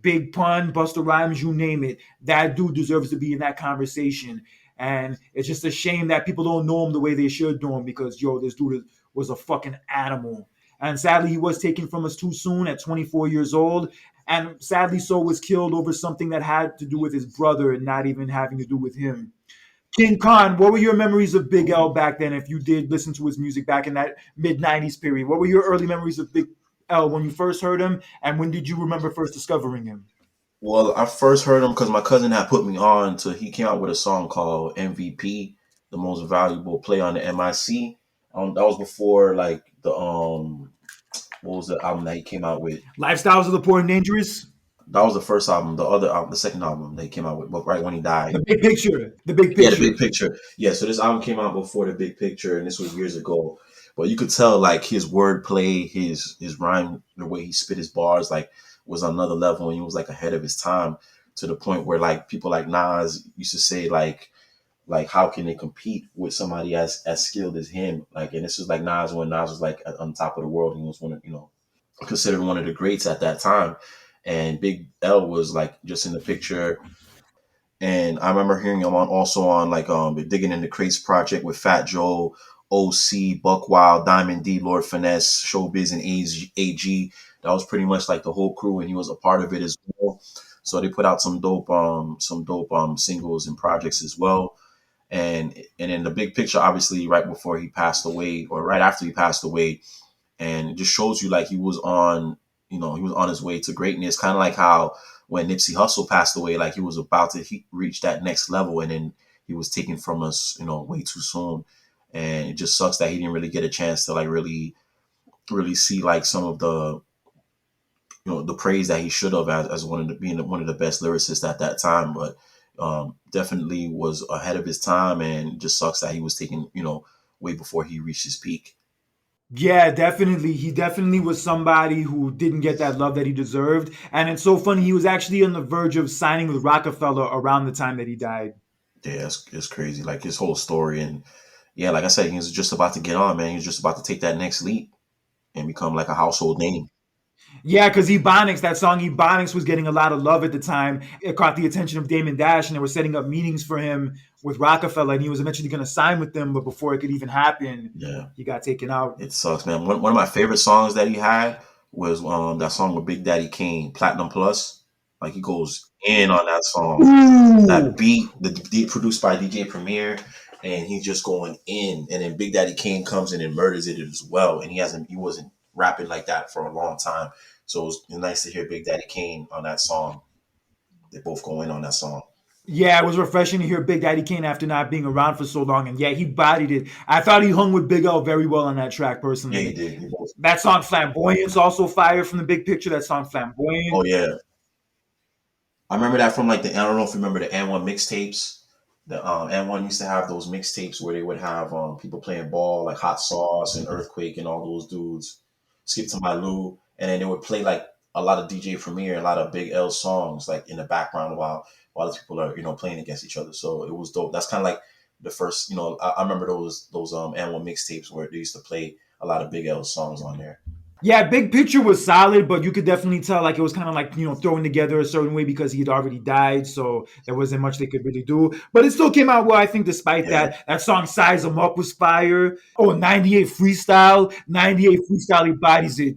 Big Pun, Busta Rhymes, you name it. That dude deserves to be in that conversation. And it's just a shame that people don't know him the way they should know him, because, yo, this dude was a fucking animal. And sadly, he was taken from us too soon at 24 years old. And sadly, so was killed over something that had to do with his brother and not even having to do with him. King Khan, what were your memories of Big L back then? If you did listen to his music back in that mid '90s period, what were your early memories of Big L when you first heard him, and when did you remember first discovering him? Well, I first heard him because my cousin had put me on to. He came out with a song called MVP, the most valuable play on the MIC. That was before like the what was the album that he came out with? Lifestyles of the Poor and Dangerous, That was the first album. The other album, the second album they came out with, but right when he died. The Big Picture, The Big Yeah, the big Picture. picture. Yeah, so this album came out before the big picture, and this was years ago. But you could tell like his wordplay, his rhyme, the way he spit his bars, like was on another level, and he was like ahead of his time to the point where like people like Nas used to say like how can they compete with somebody as skilled as him? Like, and this was like Nas when Nas was like on top of the world. He was one of considered one of the greats at that time. and Big L was like just in the picture. And I remember hearing him on also on like Digging in the Crates project with Fat Joe, OC, Buck Wild, Diamond D, Lord Finesse, Showbiz, and AG. That was pretty much like the whole crew, and he was a part of it as well. So they put out some dope singles and projects as well. And in the big picture, obviously, right before he passed away, or right after he passed away, and it just shows you like he was on, he was on his way to greatness, kind of like how when Nipsey Hussle passed away, like he was about to reach that next level, and then he was taken from us, way too soon. And it just sucks that he didn't really get a chance to like really see like some of the the praise that he should have as being one of the best lyricists at that time. But definitely was ahead of his time, and it just sucks that he was taken way before he reached his peak. Yeah, definitely. He definitely was somebody who didn't get that love that he deserved. And it's so funny, he was actually on the verge of signing with Rockefeller around the time that he died. Yeah, it's crazy. Like his whole story, and yeah, like I said, he was just about to get on, man. He was just about to take that next leap and become like a household name. Yeah, because Ebonics, that song Ebonics was getting a lot of love at the time. It caught the attention of Damon Dash, and they were setting up meetings for him with Rockefeller, and he was eventually going to sign with them. But before it could even happen, Yeah, he got taken out. it sucks, man. One of my favorite songs that he had was that song with Big Daddy Kane, Platinum Plus. Like he goes in on that song. That Ooh. beat, the beat produced by DJ Premier, and he's just going in. And then Big Daddy Kane comes in and murders it as well. And he wasn't rapping like that for a long time. So it was nice to hear Big Daddy Kane on that song. They both go in on that song. Yeah, it was refreshing to hear Big Daddy Kane after not being around for so long. And yeah, he bodied it. I thought he hung with Big L very well on that track, Yeah, he personally. did. He both. That song Flamboyance also fire from the big picture. That song Oh Flamboyant. yeah, I remember that from like I don't know if you remember the N1 mixtapes. The N1 used to have those mixtapes where they would have people playing ball like Hot Sauce and Earthquake and all those dudes. Skip to My Lou, and then they would play like a lot of DJ Premier, a lot of Big L songs like in the background while the people are playing against each other. So it was dope. That's kind of like the first. I remember those N1 mixtapes where they used to play a lot of Big L songs on there. Yeah, big picture was solid, but you could definitely tell like it was kind of like thrown together a certain way because he had already died, so there wasn't much they could really do. But it still came out well, I think, despite Yeah. that. That song "Size 'Em Up" was fire. Oh, 98 freestyle, 98 freestyle, he bodies it.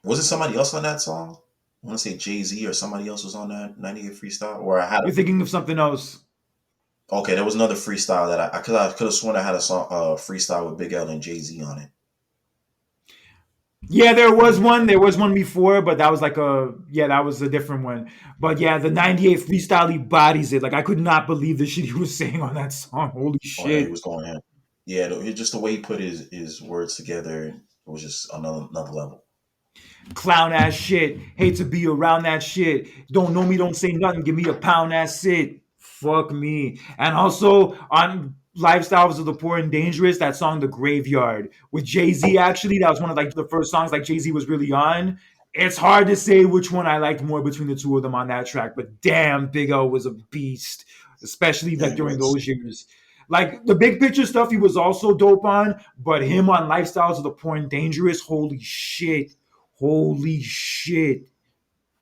Was it somebody else on that song? I want to say Jay Z or somebody else was on that 98 freestyle, or I had You're thinking of something else. okay. There was another freestyle that I could have sworn I had a song freestyle with Big L and Jay Z on it. Yeah, there was one. There was one before, but that was like that was a different one. But yeah, the 98 freestyle, he bodies it. Like I could not believe the shit he was saying on that song. Holy Oh yeah, he shit. was going in. Yeah, just the way he put his words together, it was just another level. Clown ass shit. Hate to be around that shit. Don't know me, don't say nothing. Give me a pound ass shit. Fuck me. And also on Lifestyles of the Poor and Dangerous, that song The Graveyard with Jay-Z actually. That was one of like the first songs like Jay-Z was really on. It's hard to say which one I liked more between the two of them on that track, but damn, Big O was a beast, especially Yeah, like he during was. those years. Like the big picture stuff, he was also dope on, but him on Lifestyles of the Poor and Dangerous, holy shit. Holy shit.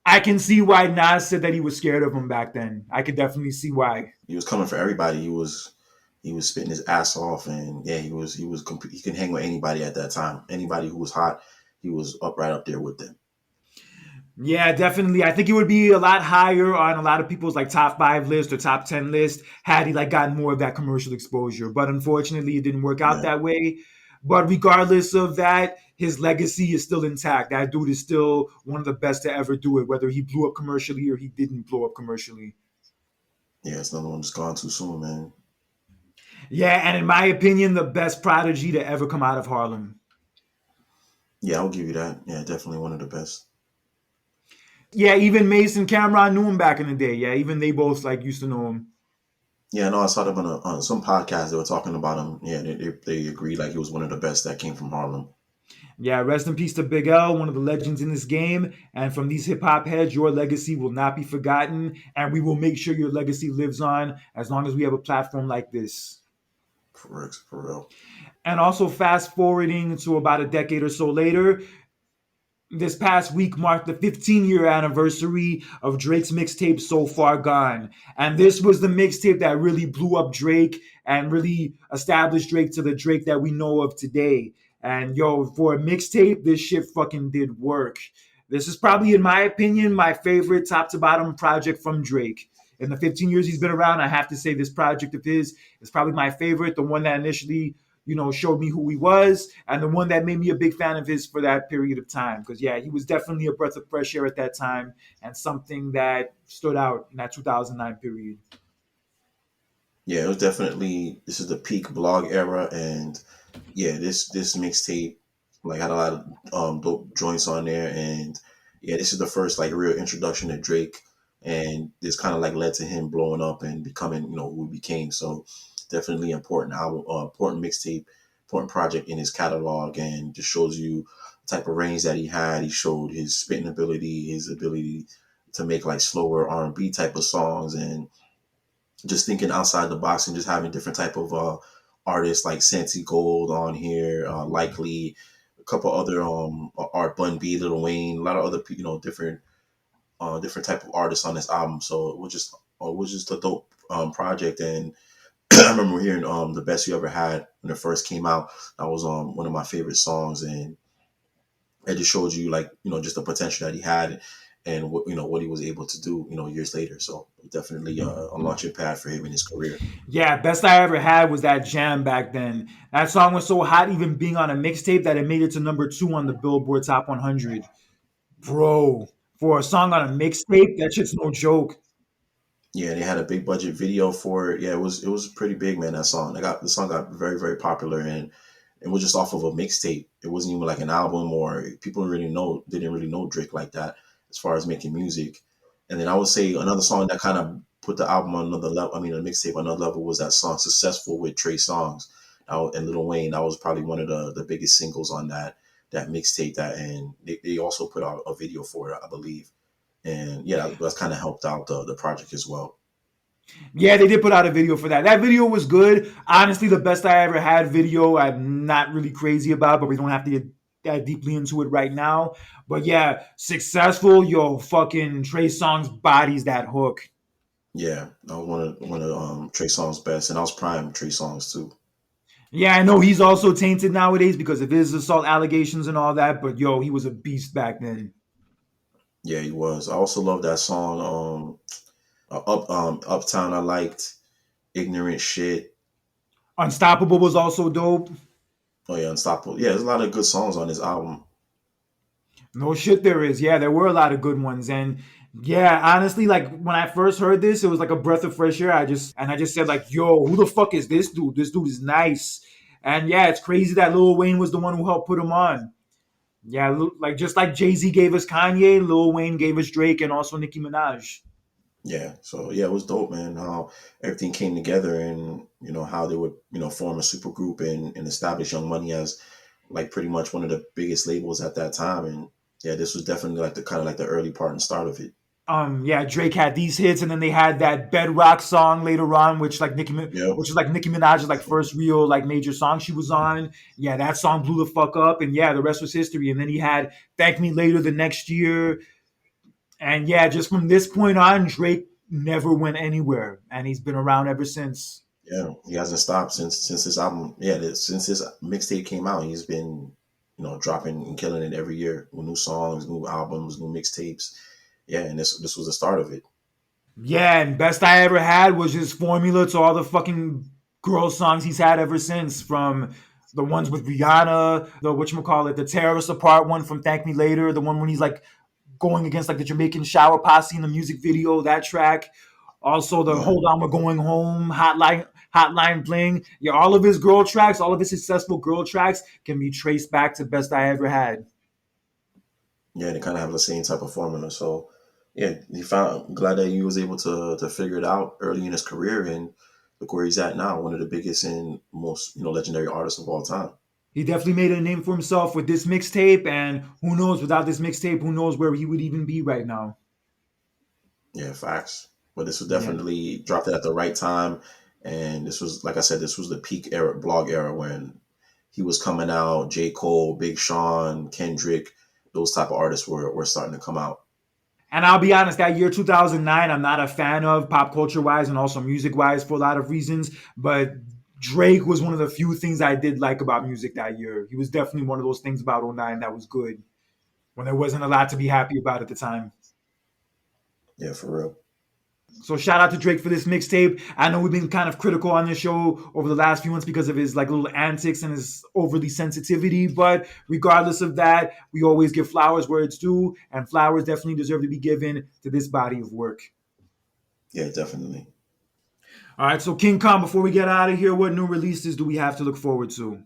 I can see why Nas said that he was scared of him back then. I could definitely see why. He was coming for everybody. He was spitting his ass off, and yeah, he could hang with anybody at that time. Anybody who was hot, he was right up there with them. Yeah, definitely. I think he would be a lot higher on a lot of people's like top 5 list or top 10 list had he like gotten more of that commercial exposure. But unfortunately, it didn't work out Yeah, that way. But regardless of that, his legacy is still intact. That dude is still one of the best to ever do it, whether he blew up commercially or he didn't blow up commercially. yeah, it's another one just gone too soon, man. Yeah, and in my opinion, the best prodigy to ever come out of Harlem. Yeah, I'll give you that. Yeah, definitely one of the best. Yeah, even Mason Cameron knew him back in the day. Yeah, even they both like used to know him. Yeah, no, I saw them on some podcast. They were talking about him. Yeah, they agreed like he was one of the best that came from Harlem. Yeah, rest in peace to Big L, one of the legends in this game. And from these hip hop heads, your legacy will not be forgotten. And we will make sure your legacy lives on as long as we have a platform like this. For real. And also, fast forwarding to about a decade or so later, this past week marked the 15-year anniversary of Drake's mixtape So Far Gone. And this was the mixtape that really blew up Drake and really established Drake to the Drake that we know of today. And yo, for a mixtape, this shit fucking did work. This is probably, in my opinion, my favorite top to bottom project from Drake. In the 15 years he's been around, I have to say this project of his is probably my favorite, the one that initially showed me who he was, and the one that made me a big fan of his for that period of time. Because yeah, he was definitely a breath of fresh air at that time, and something that stood out in that 2009 period. Yeah, it was definitely, this is the peak blog era, and yeah, this mixtape like had a lot of dope joints on there, and yeah, this is the first like real introduction to Drake, and this kind of like led to him blowing up and becoming who he became. So definitely important album, important mixtape, important project in his catalog, and just shows you the type of range that he had. He showed his spitting ability, his ability to make like slower R&B type of songs, and just thinking outside the box and just having different type of artists like Santi Gold on here, Likely, a couple other Art Bun B, Lil Wayne, a lot of other different different type of artists on this album. So it was just a dope project. And I remember hearing The Best You Ever Had when it first came out. That was one of my favorite songs, and it just showed you like just the potential that he had, and what he was able to do years later. So definitely a launching pad for him in his career. Yeah, best I ever had was that jam back then. That song was so hot, even being on a mixtape, that it made it to number two on the Billboard Top 100. Bro, for a song on a mixtape, that shit's no joke. Yeah, they had a big budget video for it. Yeah, it was pretty big, man. That song, the song got very very popular, and it was just off of a mixtape. It wasn't even like an album, or people didn't really know Drake like that as far as making music. And then I would say another song that kind of put the album on another level. I mean, a mixtape on another level was that song "Successful" with Trey Songz and Lil Wayne. That was probably one of the biggest singles on that mixtape. And they also put out a video for it, I believe. And yeah, that's kind of helped out the project as well. Yeah, they did put out a video for that. That video was good. Honestly, the best I ever had video, I'm not really crazy about, but we don't have to get that deeply into it right now. But yeah, successful, yo, fucking Trey Songz bodies that hook. Yeah, that was one of Trey Songz best, and I was prime Trey Songz too. Yeah, I know he's also tainted nowadays because of his assault allegations and all that, but yo, he was a beast back then. Yeah, he was. I also love that song, Uptown. I liked Ignorant Shit. Unstoppable was also dope. Oh yeah, Unstoppable. Yeah, there's a lot of good songs on this album. No shit, there is. Yeah, there were a lot of good ones, and yeah, honestly, like when I first heard this, it was like a breath of fresh air. I just said like, "Yo, who the fuck is this dude? This dude is nice." And yeah, it's crazy that Lil Wayne was the one who helped put him on. Yeah, like just like Jay Z gave us Kanye, Lil Wayne gave us Drake, and also Nicki Minaj. Yeah, so yeah, it was dope, man. How everything came together, and how they would form a super group and establish Young Money as like pretty much one of the biggest labels at that time. And yeah, this was definitely like the kind of like the early part and start of it. Yeah, Drake had these hits, and then they had that Bedrock song later on, Yep. which is like Nicki Minaj's like first real like major song she was on. Yeah, that song blew the fuck up, and yeah, the rest was history. And then he had Thank Me Later the next year, and yeah, just from this point on, Drake never went anywhere, and he's been around ever since. Yeah, he hasn't stopped since this album. Yeah, since this mixtape came out, he's been dropping and killing it every year with new songs, new albums, new mixtapes. Yeah, and this was the start of it. Yeah, and best I ever had was his formula to all the fucking girl songs he's had ever since, from the ones with Rihanna, the whatchamacallit, the Tear Us Apart one from Thank Me Later, the one when he's like going against like the Jamaican shower posse in the music video, that track. Also the Yeah, Hold On We're Going Home, Hotline Bling. Yeah, all of his girl tracks, all of his successful girl tracks can be traced back to Best I Ever Had. yeah, they kind of have the same type of formula. So yeah, glad that he was able to figure it out early in his career, and look where he's at now, one of the biggest and most legendary artists of all time. He definitely made a name for himself with this mixtape, and who knows, without this mixtape, who knows where he would even be right now. Yeah, facts. But this was Yeah. definitely dropped it at the right time, and this was, like I said, this was the peak era, blog era, when he was coming out. J. Cole, Big Sean, Kendrick, those type of artists were starting to come out. And I'll be honest, that year 2009, I'm not a fan of pop culture wise and also music wise for a lot of reasons. But Drake was one of the few things I did like about music that year. He was definitely one of those things about '09 that was good when there wasn't a lot to be happy about at the time. Yeah, for real. So shout out to Drake for this mixtape. I know we've been kind of critical on this show over the last few months because of his like little antics and his overly sensitivity. But regardless of that, we always give flowers where it's due, and flowers definitely deserve to be given to this body of work. Yeah, definitely. All right, so King Kong, before we get out of here, what new releases do we have to look forward to?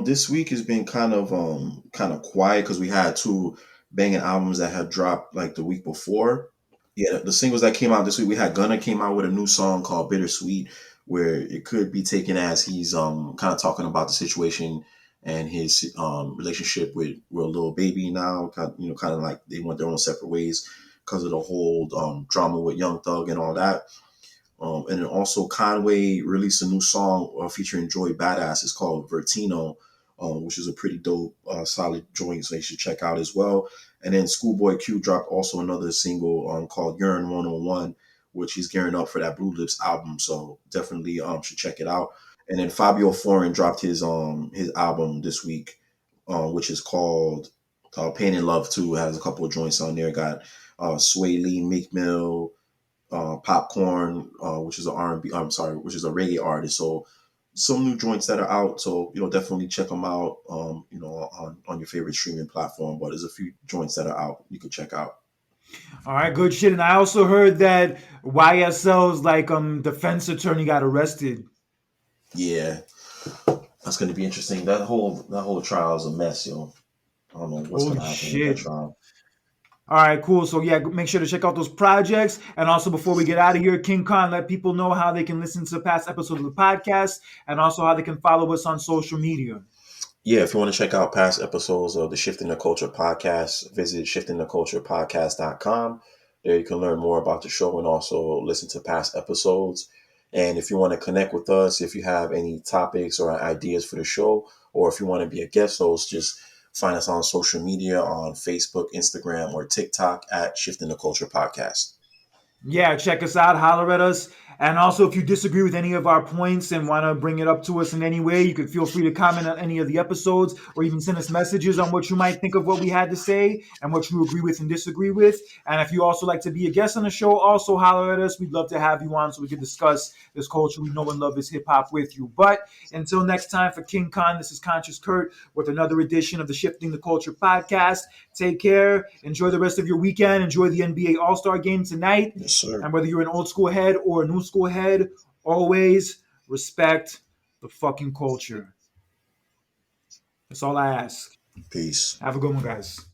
This week has been kind of quiet because we had two banging albums that had dropped like the week before. Yeah, the singles that came out this week, we had Gunna came out with a new song called Bittersweet, where it could be taken as he's kind of talking about the situation and his relationship with a little baby now, kind of like they went their own separate ways because of the whole drama with Young Thug and all that. And then also Conway released a new song featuring Joy Badass. It's called Vertino, which is a pretty dope, solid joint. So you should check out as well. And then Schoolboy Q dropped also another single called Urine 101, which he's gearing up for that Blue Lips album. So definitely should check it out. And then Fabio Foreign dropped his album this week, which is called Pain and Love too. It has a couple of joints on there. Got Sway Lee, Meek Mill, Popcorn, which is an R&B. I'm sorry, which is a reggae artist. So some new joints that are out. So definitely check them out. On your favorite streaming platform. But there's a few joints that are out you can check out. All right, good shit. And I also heard that YSL's like defense attorney got arrested. Yeah, that's going to be interesting. That whole trial is a mess, yo. I don't know what's going Holy to happen with that shit. trial. All right, cool. So yeah, make sure to check out those projects. And also before we get out of here, King Khan, let people know how they can listen to past episodes of the podcast and also how they can follow us on social media. Yeah, if you want to check out past episodes of the Shifting the Culture podcast, visit shiftingtheculturepodcast.com. There you can learn more about the show and also listen to past episodes. And if you want to connect with us, if you have any topics or ideas for the show, or if you want to be a guest host, just find us on social media on Facebook, Instagram, or TikTok at Shifting the Culture Podcast. Yeah, check us out, holler at us. And also, if you disagree with any of our points and want to bring it up to us in any way, you can feel free to comment on any of the episodes or even send us messages on what you might think of what we had to say and what you agree with and disagree with. And if you also like to be a guest on the show, also holler at us. We'd love to have you on so we can discuss this culture we know and love is hip hop with you. But until next time, for King Khan, this is Conscious Kurt with another edition of the Shifting the Culture podcast. Take care. Enjoy the rest of your weekend. Enjoy the NBA All-Star game tonight. Yes, sir. And whether you're an old school head or a new school head, always respect the fucking culture. That's all I ask. Peace. Have a good one, guys.